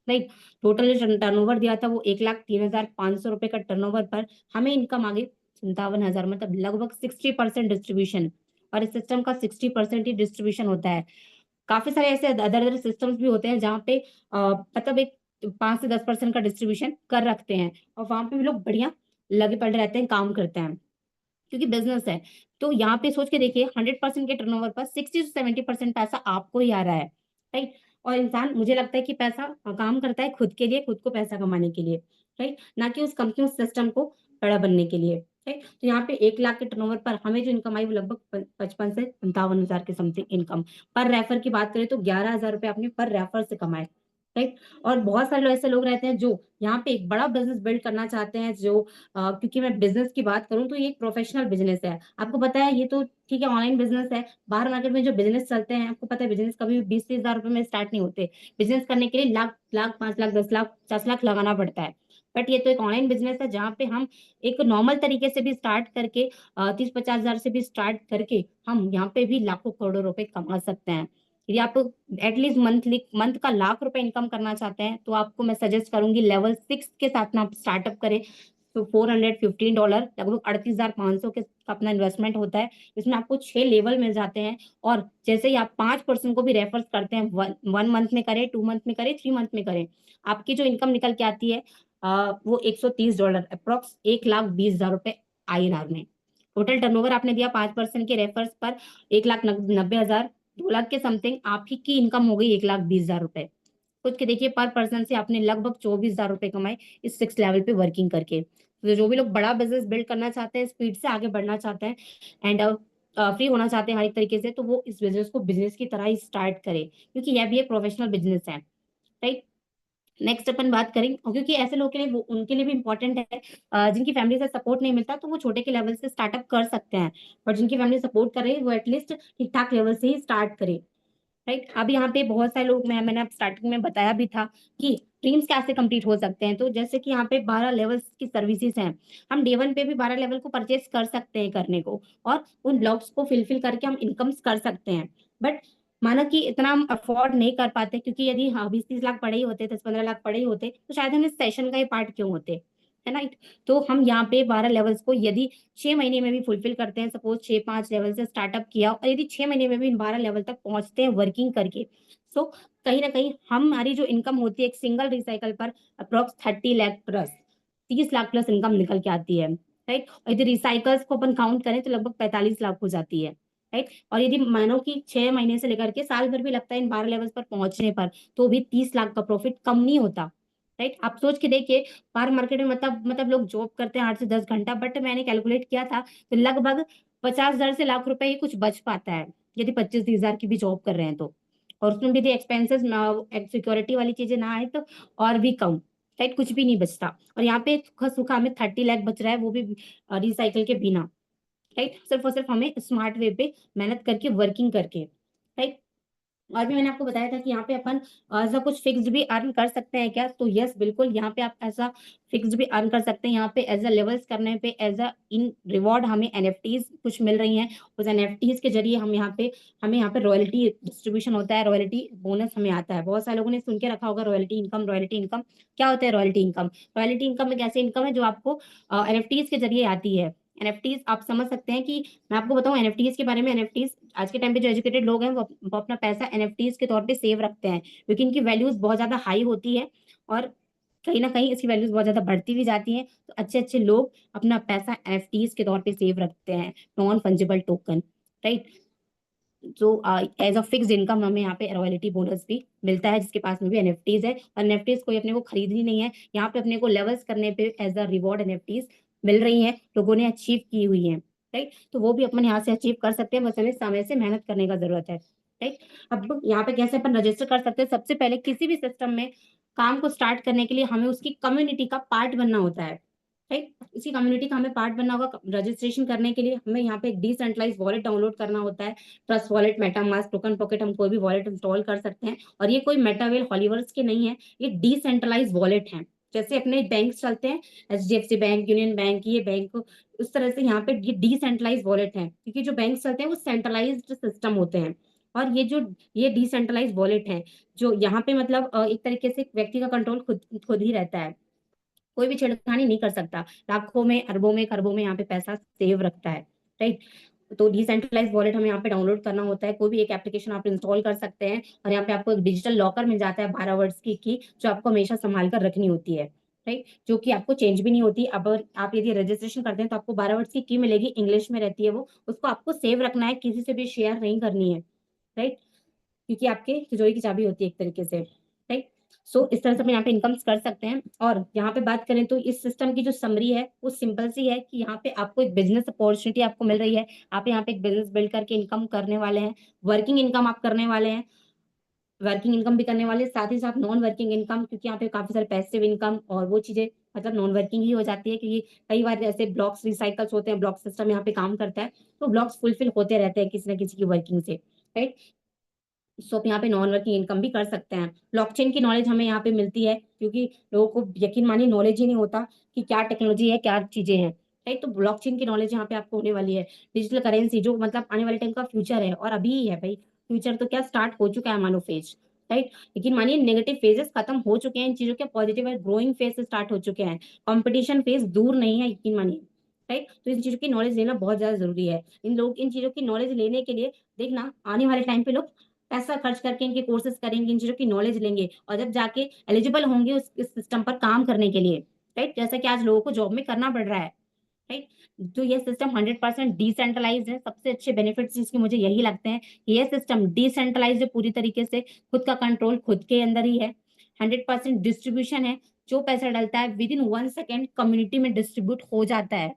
राइट। टोटल जो टर्नओवर दिया था वो 1,03,500 रुपए का टर्नओवर पर हमें इनकम आ गई 57,000, मतलब लगभग 60% डिस्ट्रीब्यूशन। और इस सिस्टम का 60% ही डिस्ट्रीब्यूशन होता है। काफी सारे ऐसे अदर अदर सिस्टम्स भी होते हैं जहाँ पे मतलब एक 5 से 10% का डिस्ट्रीब्यूशन कर रखते हैं, और वहां पे भी लोग बढ़िया लगे पड़े रहते हैं, काम करते हैं, क्योंकि बिजनेस है। तो यहाँ पे सोच के देखिए, 100% के टर्नओवर पर 60 से 70% पैसा आपको ही आ रहा है, राइट। और इंसान, मुझे लगता है कि पैसा काम करता है खुद के लिए, खुद को पैसा कमाने के लिए, राइट, ना कि उस कंपनी उस सिस्टम को बड़ा बनने के लिए, राइट। तो यहाँ पे 1 लाख के टर्नओवर पर हमें जो इनकम आई वो लगभग 55 से 57 हजार के समथिंग इनकम। पर रेफर की बात करें तो 11,000 रुपए आपने पर रेफर से कमाए, राइट। और बहुत सारे ऐसे लोग रहते हैं जो यहाँ पे एक बड़ा बिजनेस बिल्ड करना चाहते हैं, जो क्योंकि मैं बिजनेस की बात करूं तो ये एक प्रोफेशनल बिजनेस है, आपको पता है। ये तो ठीक है, ऑनलाइन बिजनेस है। बाहर मार्केट में जो बिजनेस चलते हैं, आपको पता है, बिजनेस कभी भी 20-30 हजार रुपए में स्टार्ट नहीं होते। बिजनेस करने के लिए लाख लाख, 5 लाख, 10 लाख, 50 लाख लगाना पड़ता है। बट ये तो एक ऑनलाइन बिजनेस है, जहाँ पे हम एक नॉर्मल तरीके से भी स्टार्ट करके 30-50 हजार से भी स्टार्ट करके हम यहाँ पे भी लाखों करोड़ों रुपए कमा सकते हैं। यदि आप एटलीस्ट मंथ का ₹1,00,000 इनकम करना चाहते हैं, तो आपको मैं सजेस्ट करूंगी लेवल 6 के साथ में आप स्टार्टअप करें। तो $415, लगभग 38,500 के का अपना इन्वेस्टमेंट होता है। इसमें आपको 6 लेवल मिल जाते हैं, और जैसे ही आप 5 पर्सन को भी रेफर करते हैं, 1 मंथ में करें, 2 मंथ में करें, 3 मंथ में करें, आपकी जो इनकम निकल के आती है वो $130, अप्रोक्स 1,20,000 रुपए आईएनआर में। टोटल टर्नओवर आपने दिया 5 पर्सन के रेफर्स पर 1,90,000, 2 लाख के समथिंग आप ही की इनकम हो गई 1,20,000 रुपए। सोच के देखिए, पर पर्सन से आपने लगभग 24,000 रुपए कमाए इस 6 लेवल पे वर्किंग करके। तो जो भी लोग बड़ा बिजनेस बिल्ड करना चाहते हैं, स्पीड से आगे बढ़ना चाहते हैं, एंड फ्री होना चाहते हैं हर एक तरीके से, तो वो इस बिजनेस को बिजनेस की तरह ही स्टार्ट करे, क्योंकि यह भी एक प्रोफेशनल बिजनेस है, राइट। नेक्स्ट अपन बात करें, और क्योंकि ऐसे लोगों के लिए, वो उनके लिए भी इंपॉर्टेंट है, जिनकी फैमिली से सपोर्ट नहीं मिलता, तो वो छोटे के लेवल से स्टार्टअप कर सकते हैं। और जिनकी फैमिली सपोर्ट कर रही है, वो एटलीस्ट ठीक ठाक लेवल से ही स्टार्ट करे, राइट। अब यहाँ पे बहुत सारे लोग, मैंने आप स्टार्टिंग में बताया भी था कि ड्रीम्स कैसे कंप्लीट हो सकते हैं। तो जैसे कि यहाँ पे 12 लेवल्स की सर्विसेज हैं, हम डे वन पे भी 12 लेवल को परचेज कर सकते हैं करने को, और उन ब्लॉक्स को फिलफिल करके हम इनकम्स कर सकते हैं। बट माना कि इतना हम अफोर्ड नहीं कर पाते, क्योंकि यदि हाँ 20-30 लाख पड़े ही होते, 10-15 लाख पड़े ही होते, तो शायद हम इस सेशन का ही पार्ट क्यों होते, है ना। तो हम यहाँ पे 12 लेवल्स को यदि 6 महीने में भी फुलफिल करते हैं, सपोज 6-5 लेवल से स्टार्टअप किया, और यदि 6 महीने में भी इन 12 लेवल तक पहुंचते हैं वर्किंग करके, सो कहीं ना कहीं हमारी जो इनकम होती है एक सिंगल रिसाइकल पर approx 30 lakh plus, 30 lakh plus income निकल के आती है, राइट। और यदि रिसाइकल्स को अपन काउंट करें तो लगभग 45 लाख हो जाती है, राइट। और यदि मानो कि 6 महीने से लेकर के साल भर भी लगता है इन 12 लेवल्स पर पहुंचने पर, तो भी 30 लाख का प्रॉफिट कम नहीं होता, राइट। आप सोच के देखिए, बाहर मार्केट में मतलब लोग जॉब करते हैं 8 से 10 घंटा, बट मैंने कैलकुलेट किया था तो लगभग 50,000 से लाख रुपए ही कुछ बच पाता है यदि 25-30 हजार की भी जॉब कर रहे हैं तो। और उसमें भी एक्सपेंसेस सिक्योरिटी वाली चीजें ना आए तो और भी कम, राइट, कुछ भी नहीं बचता। और यहाँ पे सूखा सूखा हमें 30 लाख बच रहा है, वो भी रिसाइकल के बिना, राइट। सिर्फ और सिर्फ हमें स्मार्ट वे पे मेहनत करके, वर्किंग करके, राइट। और भी मैंने आपको बताया था कि यहाँ पे अपन ऐसा कुछ फिक्स्ड भी अर्न कर सकते हैं क्या, तो यस बिल्कुल, यहाँ पे आप ऐसा फिक्स्ड भी अर्न कर सकते हैं। यहाँ पे एज अ लेवल्स करने पे एज अ इन रिवॉर्ड हमें एनएफटीज कुछ मिल रही हैं। उस एनएफटीज के जरिए हमें यहाँ पे रॉयल्टी डिस्ट्रीब्यूशन होता है, रॉयल्टी बोनस हमें आता है। बहुत सारे लोगों ने सुन के रखा होगा रॉयल्टी इनकम, रॉयल्टी इनकम क्या होता है? रॉयल्टी इनकम, रॉयल्टी इनकम एक ऐसी इनकम है जो आपको एनएफटीज के जरिए आती है। एनएफटीज आप समझ सकते हैं कि मैं आपको बताऊं एनएफटीज के बारे में। एनएफटीज आज के टाइम पे जो एजुकेटेड लोग हैं वो अपना पैसा एनएफटीज के तौर पे सेव रखते हैं, क्योंकि इनकी वैल्यूज बहुत ज्यादा हाई होती है और कहीं ना कहीं इसकी वैल्यूज बहुत ज्यादा बढ़ती भी जाती हैं। तो अच्छे अच्छे लोग अपना पैसा एनएफटीज के तौर पे सेव रखते हैं, नॉन फंजिबल टोकन, राइट। जो एज अ फिक्स इनकम हमें यहाँ पे रॉयल्टी बोनस भी मिलता है, जिसके पास में भी एनएफटीज है। और एनएफटीज कोई अपने को खरीदनी नहीं है, यहाँ पे अपने को लेवल्स करने पे एज अ रिवॉर्ड एनएफटीज मिल रही है, लोगों ने अचीव की हुई है, राइट। तो वो भी अपन यहाँ से अचीव कर सकते हैं, बस हमें समय से मेहनत करने का जरूरत है, राइट। अब यहाँ पे कैसे अपन रजिस्टर कर सकते हैं? सबसे पहले किसी भी सिस्टम में काम को स्टार्ट करने के लिए हमें उसकी कम्युनिटी का पार्ट बनना होता है, राइट। इसी कम्युनिटी का हमें पार्ट बनना होगा। रजिस्ट्रेशन करने के लिए हमें यहाँ पे एक डिसेंट्रलाइज वॉलेट डाउनलोड करना होता है। Trust wallet, MetaMask, token pocket, हम कोई भी वॉलेट इंस्टॉल कर सकते हैं। और ये कोई मेटावेल हॉलीवर्स के नहीं है, ये डिसेंट्रलाइज वॉलेट है। जैसे अपने बैंक चलते हैं, एचडीएफसी बैंक, यूनियन बैंक, ये बैंक, उस तरह से यहाँ पे ये डिसेंट्रलाइज वॉलेट है, क्योंकि जो बैंक चलते हैं वो सेंट्रलाइज्ड सिस्टम होते हैं। और ये डिसेंट्रलाइज वॉलेट है, जो यहाँ पे मतलब एक तरीके से व्यक्ति का कंट्रोल खुद खुद ही रहता है, कोई भी छेड़खानी नहीं कर सकता। लाखों में, अरबों में, खरबों में यहाँ पे पैसा सेव रखता है, राइट। तो डिसेंट्रलाइज वॉलेट हमें यहाँ पे डाउनलोड करना होता है। कोई भी एक एप्लीकेशन आप इंस्टॉल कर सकते हैं, और यहाँ पे आपको एक डिजिटल लॉकर मिल जाता है 12 वर्ड्स की जो आपको हमेशा संभाल कर रखनी होती है, राइट, जो कि आपको चेंज भी नहीं होती। अब अगर आप यदि रजिस्ट्रेशन करते हैं तो आपको 12 वर्ड्स की मिलेगी, इंग्लिश में रहती है वो, उसको आपको सेव रखना है, किसी से भी शेयर नहीं करनी है, राइट, क्योंकि आपके तिजोरी की चाबी होती है एक तरीके से, राइट। सो इस तरह से हम यहाँ पे इनकम्स कर सकते हैं। और यहाँ पे बात करें तो इस सिस्टम की जो समरी है वो सिंपल सी है कि यहाँ पे आपको एक बिजनेस अपॉर्चुनिटी आपको मिल रही है। आप यहाँ पे एक बिजनेस बिल्ड करके इनकम करने वाले हैं, वर्किंग इनकम आप करने वाले हैं, वर्किंग इनकम भी करने वाले, साथ ही साथ नॉन वर्किंग इनकम, क्योंकि यहाँ पे काफी सारे पैसिव इनकम और वो चीजें मतलब नॉन वर्किंग ही हो जाती है, क्योंकि कई बार ऐसे ब्लॉक्स रिसाइकल्स होते हैं, ब्लॉक सिस्टम यहाँ पे काम करता है, तो ब्लॉक्स फुलफिल होते रहते हैं किसी ना किसी की वर्किंग से, राइट। सो आप यहाँ पे नॉन वर्किंग इनकम भी कर सकते हैं। ब्लॉकचेन की नॉलेज हमें यहाँ पे मिलती है, क्योंकि लोगों को यकीन मानिए नॉलेज ही नहीं होता कि क्या टेक्नोलॉजी है, क्या चीजें हैं, राइट। तो ब्लॉकचेन की नॉलेज यहाँ पे आपको होने वाली है। डिजिटल करेंसी जो मतलब आने वाले टाइम का फ्यूचर है, और अभी ही है भाई, फ्यूचर तो क्या स्टार्ट हो चुका है मानो फेज, राइट। लेकिन मानिए नेगेटिव फेजेस खत्म हो चुके हैं इन चीजों के, पॉजिटिव और ग्रोइंग फेज स्टार्ट हो चुके हैं। कॉम्पिटिशन फेज दूर नहीं है, यकीन मानिए, राइट। तो इन चीजों की नॉलेज लेना बहुत ज्यादा जरूरी है। इन चीजों की नॉलेज लेने के लिए देखना आने वाले टाइम पे लोग पैसा खर्च करके इनके कोर्सेज करेंगे, इन चीजों की नॉलेज लेंगे, और जब जाके एलिजिबल होंगे इस सिस्टम पर काम करने के लिए, राइट, जैसा कि आज लोगों को जॉब में करना पड़ रहा है, राइट। तो ये सिस्टम 100% डिसेंट्रलाइज है। सबसे अच्छे बेनिफिट्स इसके मुझे यही लगते हैं कि ये सिस्टम डिसेंट्रलाइज है पूरी तरीके से, खुद का कंट्रोल खुद के अंदर ही है, 100% डिस्ट्रीब्यूशन है। जो पैसा डलता है विद इन 1 सेकेंड कम्युनिटी में डिस्ट्रीब्यूट हो जाता है।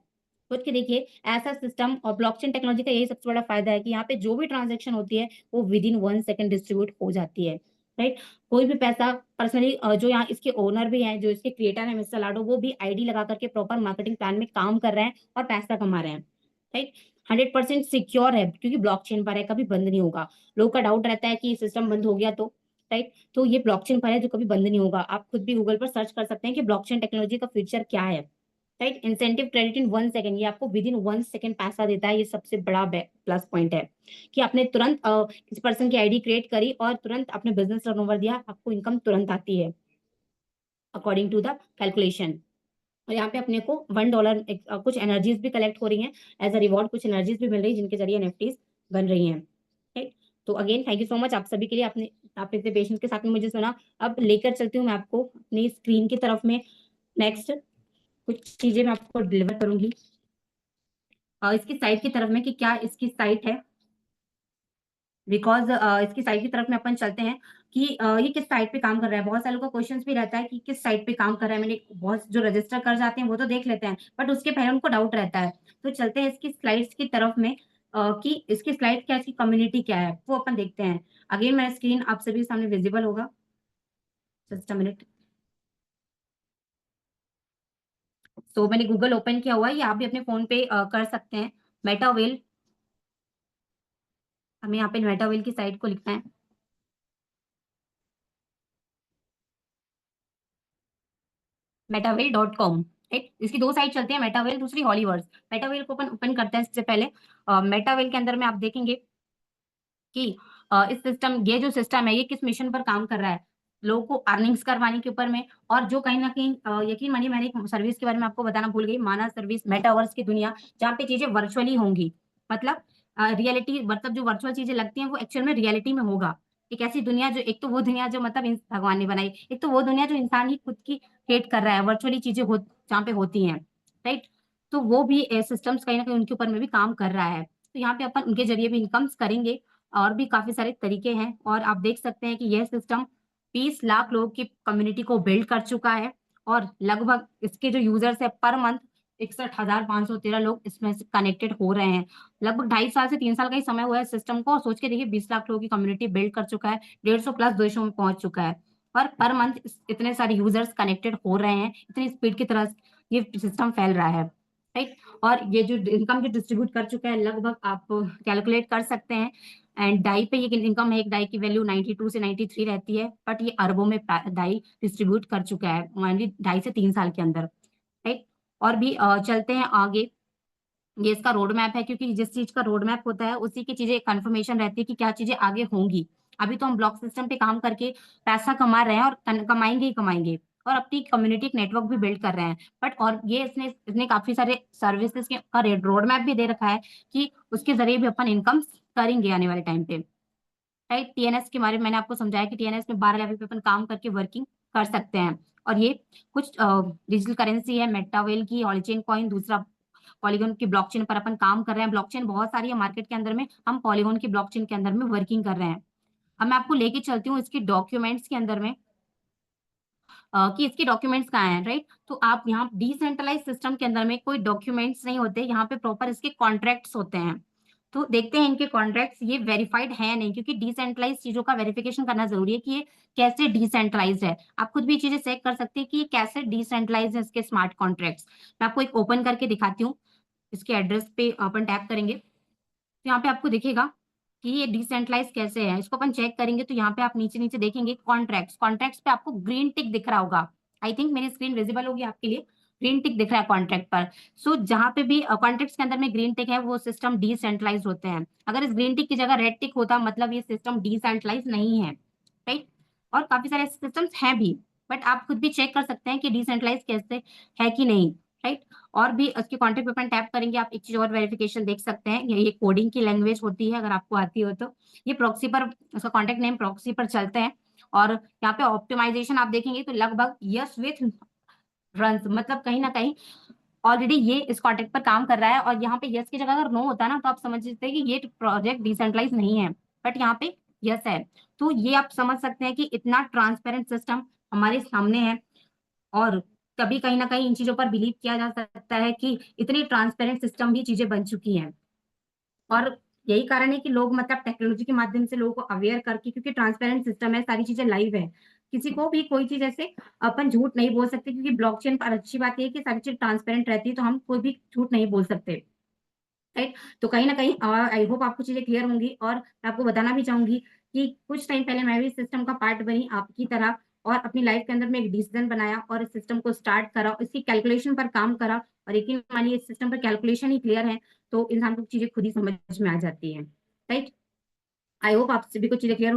सोच के देखिए, ऐसा सिस्टम और ब्लॉकचेन टेक्नोलॉजी का यही सबसे बड़ा फायदा है कि यहाँ पे जो भी ट्रांजेक्शन होती है वो विद इन 1 सेकेंड डिस्ट्रीब्यूट हो जाती है, राइट। कोई भी पैसा पर्सनली, जो यहाँ इसके ओनर भी हैं, जो इसके क्रिएटर है मिस्टर लाडो, वो भी आईडी लगा करके प्रॉपर मार्केटिंग प्लान में काम कर रहे हैं और पैसा कमा रहे हैं, राइट। 100% सिक्योर है, क्योंकि ब्लॉकचेन पर है, कभी बंद नहीं होगा। लोगों का डाउट रहता है कि सिस्टम बंद हो गया तो, राइट, तो ये ब्लॉकचेन पर है जो कभी बंद नहीं होगा। आप खुद भी गूगल पर सर्च कर सकते हैं कि ब्लॉकचेन टेक्नोलॉजी का फ्यूचर क्या है, right. Incentive credit in 1 second, ये आपको विद इन 1 सेकेंड पैसा देता है। ये सबसे बड़ा प्लस पॉइंट है कि आपने तुरंत किसी पर्सन की आईडी क्रिएट करी और तुरंत अपने बिजनेस टर्नओवर दिया, आपको इनकम तुरंत आती है अकॉर्डिंग टू द कैलकुलेशन। और यहाँ पे अपने को $1 कुछ एनर्जीज भी कलेक्ट हो रही हैं एज अ रिवॉर्ड, कुछ एनर्जीज भी मिल रही है जिनके जरिए एनएफटीज बन रही हैं, राइट। तो again thank you so much आप सभी के लिए, आपने आपने इतने पेशेंस के साथ में मुझे सुना। अब लेकर चलती हूँ मैं आपको अपनी स्क्रीन की तरफ में। नेक्स्ट कुछ चीजें मैं आपको डिलीवर करूंगी इसकी साइट की तरफ में कि क्या इसकी साइट है। बिकॉज इसकी साइट की तरफ में अपन चलते हैं कि ये किस साइट पे काम कर रहा है। बहुत सारे लोगों का क्वेश्चन भी रहता है कि किस साइट पे काम कर रहा है। मैंने बहुत जो रजिस्टर कर जाते हैं वो तो देख लेते हैं, बट उसके पहले उनको डाउट रहता है। तो चलते हैं इसकी स्लाइड्स की तरफ में कि इसकी स्लाइड क्या है, इसकी कम्युनिटी क्या है, वो अपन देखते हैं। अगेन मेरा स्क्रीन आप सभी के सामने विजिबल होगा। Just a minute. तो मैंने गूगल ओपन किया हुआ है, ये आप भी अपने फोन पे कर सकते हैं। मेटावेल, हमें यहाँ पे मेटावेल की साइट को लिखना है। मेटावेल.com, राइट। इसकी दो साइट चलती है, मेटावेल दूसरी हॉलीवर्स। मेटावेल को अपन ओपन करते हैं। इससे पहले मेटावेल के अंदर में आप देखेंगे कि इस सिस्टम, ये जो सिस्टम है ये किस मिशन पर काम कर रहा है, लोगों को अर्निंग्स करवाने के ऊपर में। और जो कहीं ना कहीं यकीन मानिए, मैंने एक सर्विस के बारे में आपको बताना भूल गई, माना सर्विस, मेटावर्स की दुनिया, जहाँ पे चीजें वर्चुअली होंगी। मतलब रियलिटी, मतलब जो वर्चुअल चीजें लगती हैं वो एक्चुअल में रियलिटी में होगा। एक ऐसी दुनिया जो, एक तो वो दुनिया जो मतलब भगवान ने बनाई, एक तो वो दुनिया जो इंसान ही खुद की क्रिएट कर रहा है, वर्चुअली चीजें हो जहाँ पे होती हैं, राइट। तो वो भी सिस्टम्स कहीं ना कहीं उनके ऊपर में भी काम कर रहा है। तो यहाँ पे अपन उनके जरिए भी इनकम्स करेंगे। और भी काफी सारे तरीके हैं। और आप देख सकते हैं कि यह सिस्टम 20 लाख लोगों की कम्युनिटी को बिल्ड कर चुका है। और लगभग इसके जो यूजर्स है पर मंथ 61,513 लोग इसमें से कनेक्टेड हो रहे हैं। लगभग 2.5 साल से 3 साल का ही समय हुआ है सिस्टम को। और सोच के देखिए, 20 लाख लोगों की कम्युनिटी बिल्ड कर चुका है, 150 प्लस देशों में पहुंच चुका है। और पर मंथ इतने सारे यूजर्स कनेक्टेड हो रहे हैं, इतनी स्पीड की तरह ये सिस्टम फैल रहा है, राइट। और ये जो इनकम जो डिस्ट्रीब्यूट कर चुका है, लगभग आप कैलकुलेट कर सकते हैं। एंड डाई पे ये इनकम है, एक डाई की वैल्यू 92 से 93 रहती है, बट ये अरबों में डाई डिस्ट्रीब्यूट कर चुका है ओनली 2.5 से 3 साल के अंदर, राइट। और भी चलते हैं आगे। ये इसका रोड मैप है, क्योंकि जिस चीज का रोड मैप होता है उसी की चीजें कंफर्मेशन रहती है कि क्या चीजें आगे होंगी। अभी तो हम ब्लॉक सिस्टम पे काम करके पैसा कमा रहे हैं, और कमाएंगे ही कमाएंगे, और अपनी कम्युनिटी नेटवर्क भी बिल्ड कर रहे हैं। बट और ये इसने इसने काफी सारे सर्विसेज के का रोड मैप भी दे रखा है कि उसके जरिए भी अपन इनकम करेंगे आने वाले टाइम पे, राइट। टीएनएस के बारे में मैंने आपको समझाया कि टीएनएस में 12 लेवल पे अपन काम करके वर्किंग कर सकते हैं। और ये कुछ डिजिटल करेंसी है, मेटावेल की ऑलचेन कॉइन, दूसरा पॉलीगॉन की ब्लॉकचेन पर अपन काम कर रहे हैं। ब्लॉकचेन बहुत सारी है मार्केट के अंदर में, हम पॉलीगॉन की ब्लॉकचेन के अंदर में वर्किंग कर रहे हैं। अब मैं आपको लेके चलती हूँ इसकी डॉक्यूमेंट्स के अंदर में कि इसके डॉक्यूमेंट्स कहाँ हैं, राइट। तो आप यहाँ डिसेंट्रलाइज सिस्टम के अंदर में कोई डॉक्यूमेंट्स नहीं होते, यहाँ पे प्रॉपर इसके कॉन्ट्रैक्ट्स होते हैं। तो देखते हैं इनके कॉन्ट्रैक्ट्स ये वेरीफाइड है नहीं, क्योंकि डिसेंट्रलाइज चीजों का वेरिफिकेशन करना जरूरी है कि ये कैसे डिसेंट्रलाइज है। आप खुद भी चीजें चेक कर सकते हैं कि ये कैसे डिसेंट्रलाइज है इसके स्मार्ट कॉन्ट्रैक्ट्स। मैं आपको एक ओपन करके दिखाती हूँ। इसके एड्रेस पे अपन टैप करेंगे तो यहाँ पे आपको दिखेगा कि ये डिसेंट्रलाइज कैसे है। इसको अपन चेक करेंगे तो यहाँ पे आप नीचे नीचे देखेंगे कॉन्ट्रैक्ट्स, कॉन्ट्रैक्ट्स पे आपको ग्रीन टिक दिख रहा होगा। आई थिंक मेरी स्क्रीन विजिबल होगी आपके लिए। ग्रीन टिक दिख रहा है कॉन्ट्रैक्ट पर। सो जहाँ पे भी कॉन्ट्रैक्ट्स के अंदर में ग्रीन टिक है वो सिस्टम डिसेंट्रलाइज होते हैं। अगर इस ग्रीन टिक की जगह रेड टिक होता मतलब ये सिस्टम डिसेंट्रलाइज नहीं है, राइट। और काफी सारे सिस्टम्स हैं भी, बट आप खुद भी चेक कर सकते हैं कि डिसेंट्रलाइज कैसे है कि नहीं, राइट। और भी उसके कॉन्टेक्ट पे अपन टैप करेंगे, आप एक चीज और वेरिफिकेशन देख सकते हैं। ये कोडिंग की लैंग्वेज होती है, अगर आपको आती हो तो। ये प्रॉक्सी पर, उसका कॉन्टेक्ट नेम प्रॉक्सी पर चलते हैं। और यहाँ पे ऑप्टिमाइजेशन आप देखेंगे तो लगभग यस विथ रन, मतलब कहीं ना कहीं ऑलरेडी ये इस कॉन्टेक्ट पर काम कर रहा है। और यहाँ पे यस की जगह अगर नो होता ना तो आप समझ सकते हैं कि ये प्रोजेक्ट डिसेंट्रलाइज नहीं है, बट यहाँ पे यस है। तो ये आप समझ सकते हैं कि इतना ट्रांसपेरेंट सिस्टम हमारे सामने है। और तभी कहीं ना कहीं इन चीजों पर बिलीव किया जा सकता है कि इतनी ट्रांसपेरेंट सिस्टम भी चीजें बन चुकी हैं। और यही कारण है कि लोग मतलब टेक्नोलॉजी के माध्यम से लोगों को अवेयर करके, क्योंकि ट्रांसपेरेंट सिस्टम है, सारी चीजें लाइव है, किसी को भी कोई चीज ऐसे अपन झूठ नहीं बोल सकते। क्योंकि ब्लॉकचेन पर अच्छी बात यह है कि सारी चीज ट्रांसपेरेंट रहती है, तो हम कोई भी झूठ नहीं बोल सकते, राइट। तो कहीं ना कहीं आई होप आपको चीजें क्लियर होंगी। और मैं आपको बताना भी चाहूंगी कि कुछ टाइम पहले मैं भी सिस्टम का पार्ट बनी आपकी तरह, और अपनी लाइफ के अंदर में एक डिसीजन बनाया और इस सिस्टम को स्टार्ट करा, इसकी कैलकुलेशन पर काम करा। और यकीन मानिए इस सिस्टम पर कैलकुलेशन ही क्लियर है तो इंसान को चीजें खुद ही समझ में आ जाती है, राइट। आई होप आप सभी को चीजें क्लियर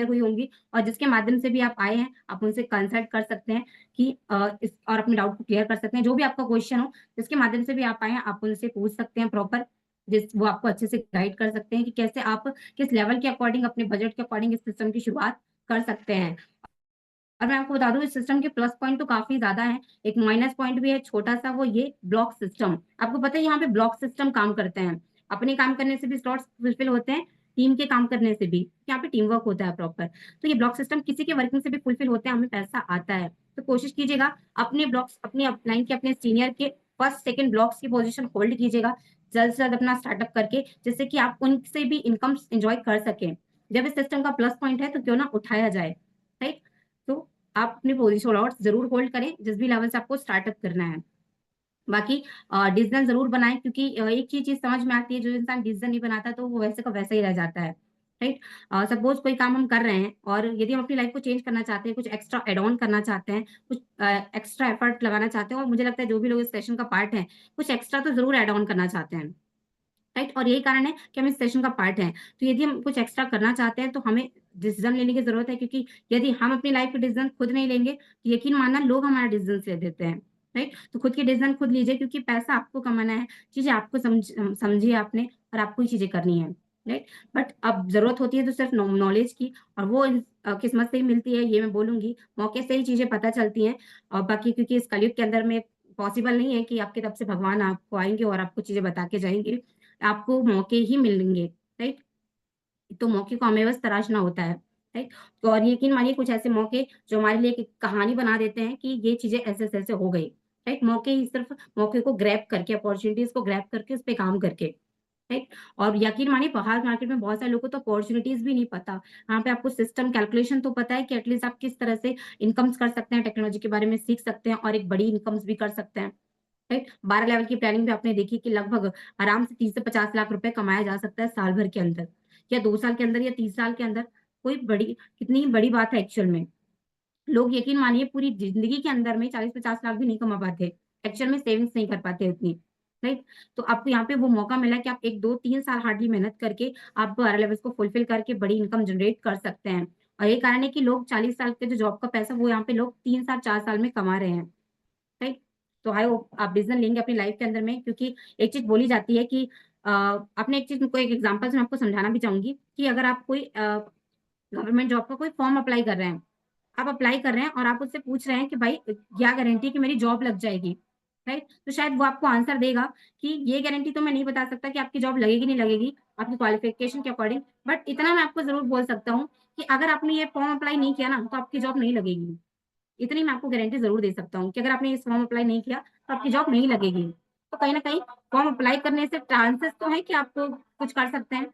हुई होंगी। और जिसके माध्यम से भी आप आए हैं, आप उनसे कंसल्ट कर सकते हैं कि इस और अपने डाउट को क्लियर कर सकते हैं। जो भी आपका क्वेश्चन हो, जिसके माध्यम से भी आप आए हैं, आप उनसे पूछ सकते हैं प्रॉपर। वो आपको अच्छे से गाइड कर सकते हैं कि कैसे आप किस लेवल के अकॉर्डिंग अपने बजट के अकॉर्डिंग इस सिस्टम की शुरुआत कर सकते हैं। और मैं आपको बता दूँ इस सिस्टम के प्लस पॉइंट तो काफ़ी ज़्यादा हैं, एक माइनस पॉइंट भी है छोटा-सा, वो ये ब्लॉक सिस्टम। आपको पता है यहाँ पे ब्लॉक सिस्टम काम करते हैं। अपने काम करने से भी स्लॉट्स फुलफिल होते हैं, टीम के काम करने से भी। यहाँ पे टीम वर्क होता है प्रॉपर। तो ये ब्लॉक सिस्टम किसी के वर्किंग से भी फुलफिल होते हैं, हमें पैसा आता है। तो कोशिश कीजिएगा अपने ब्लॉक्स अपने अपलाइन के अपने सीनियर के फर्स्ट, सेकंड ब्लॉक्स की पोज़ीशन होल्ड कीजिएगा, जल्द से जल्द अपना स्टार्टअप करके, जिससे कि आप उनसे भी इनकम्स एन्जॉय कर सकें। जब इस सिस्टम का प्लस पॉइंट है, तो क्यों ना उठाया जाए, राइट? तो आप अपनी पोजीशन लॉट्स ज़रूर होल्ड करें, जिस भी लेवल से आपको स्टार्टअप करना है। बाकी डिसीज़न ज़रूर बनाएँ, क्योंकि एक ही चीज़ समझ में आती है, जो इंसान डिसीज़न नहीं बनाता तो वो वैसे का वैसा ही रह जाता है, राइट? सपोज़ कोई काम हम कर रहे हैं और यदि हम अपनी लाइफ़ को चेंज करना चाहते हैं, कुछ एक्स्ट्रा ऐड ऑन करना चाहते हैं, कुछ एक्स्ट्रा एफर्ट लगाना चाहते हैं, और मुझे लगता है जो भी लोग इस सेशन का पार्ट हैं, कुछ एक्स्ट्रा तो ज़रूर ऐड ऑन करना चाहते हैं। राइट? और यही कारण है कि हम इस सेशन का पार्ट हैं। तो यदि हम कुछ एक्स्ट्रा करना चाहते हैं, तो हमें डिसीज़न लेने की ज़रूरत है, क्योंकि यदि हम अपनी लाइफ़ के डिसीज़न खुद नहीं लेंगे, तो यकीन मानना लोग हमारा डिसीज़न्स ले देते हैं, राइट? तो खुद के डिसीज़न खुद लीजिए, क्योंकि पैसा आपको कमाना है, चीज़ें आपको समझिए आपने, और आपको ही चीज़ें करनी है, राइट? बट अब ज़रूरत होती है तो सिर्फ़ नॉलेज की, और वो किस्मत से ही मिलती है, ये मैं बोलूँगी। मौके से ही चीज़ें पता चलती हैं, और बाकी क्योंकि इस कलयुग के अंदर में पॉसिबल नहीं है कि आपकी तरफ से भगवान आपको आएँगे और आपको चीज़ें बता के जाएँगे। आपको मौके ही मिलेंगे, राइट? तो मौके को हमें बस तराशना होता है, राइट? तो और यकीन मानिए कुछ ऐसे मौके जो हमारे लिए एक कहानी बना देते हैं कि ये चीज़ें ऐसे-ऐसे हो गई, राइट? मौके ही सिर्फ़ मौके को ग्रैब करके, अपॉर्च्युनिटीज़ को ग्रैब करके उस पे काम करके, राइट? और यकीन मानिए बाहर मार्केट में बहुत सारे लोगों को तो अपॉर्च्युनिटीज़ भी नहीं पता। वहाँ पे आपको सिस्टम कैलकुलेशन तो पता है कि एटलीस्ट आप किस तरह से इनकम्स कर सकते हैं, टेक्नोलॉजी के बारे में सीख सकते हैं और एक बड़ी इनकम्स भी कर सकते हैं। राइट? 12 लेवल की प्लानिंग भी आपने देखी कि लगभग आराम से 30 से 50 लाख रुपए कमाया जा सकता है साल भर के अंदर, या 2 साल के अंदर या 30 साल के अंदर। कोई बड़ी कितनी बड़ी बात है एक्चुअल में। लोग यकीन मानिए पूरी ज़िंदगी के अंदर में 40-50 लाख भी नहीं कमा पाते। एक्चुअल में सेविंग्स नहीं कर पाते उतनी, राइट? तो आपको यहाँ पे वो मौका मिला है कि आप 1, 2, 3 साल हार्डली मेहनत करके आप 12 लेवल्स को फुलफिल करके बड़ी इनकम जनरेट कर सकते हैं। और यही कारण है कि लोग 40 साल के जो जॉब का पैसा वो यहाँ पे लोग 3 साल, 4 साल में कमा रहे हैं। राइट? तो आई होप आप डिसीज़न लेंगे अपनी लाइफ के अंदर में, क्योंकि एक चीज़ बोली जाती है कि आपने एक चीज़ को एक एग्ज़ाम्पल से मैं आपको समझाना भी चाहूँगी कि अगर आप कोई गवर्नमेंट जॉब का कोई फॉर्म अप्लाई कर रहे हैं। आप अप्लाई कर रहे हैं और आप उससे पूछ रहे हैं कि भाई क्या गारंटी है कि मेरी जॉब लग जाएगी, राइट? तो शायद वो आपको आंसर देगा कि ये गारंटी तो मैं नहीं बता सकता कि आपकी जॉब लगेगी नहीं लगेगी, आपकी क्वालिफ़िकेशन के अकॉर्डिंग, बट इतना मैं आपको ज़रूर बोल सकता हूँ कि अगर आपने ये फॉर्म अप्लाई नहीं किया ना, तो आपकी जॉब नहीं लगेगी। इतनी मैं आपको गारंटी ज़रूर दे सकता हूँ कि अगर आपने इस फॉर्म अप्लाई नहीं किया, तो आपकी जॉब नहीं लगेगी। तो कहीं न कहीं फॉर्म अप्लाई करने से चांसेस तो हैं कि आप कुछ कर सकते हैं।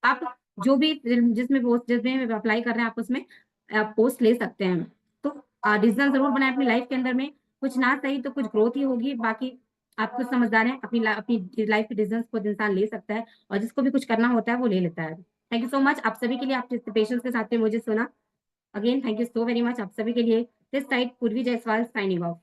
आप जो भी जिसमें अप्लाई कर रहे हैं, आप उसमें पोस्ट ले सकते हैं। तो डिसीज़न ज़रूर बनाएँ अपनी लाइफ़ के अंदर में, कुछ ना सही तो कुछ ग्रोथ ही होगी, बाकी आप खुद समझदार हैं, अपनी लाइफ़ के डिसीज़न्स खुद इंसान ले सकता है, और जिसको भी कुछ करना होता है, वो ले लेता है। थैंक यू सो मच आप सभी के लिए, आपने इतने पेशेंस के साथ में मुझे सुना। Again thank you so very much आप सभी के लिए। दिस साइड पूर्वी जायसवाल साइनिंग ऑफ।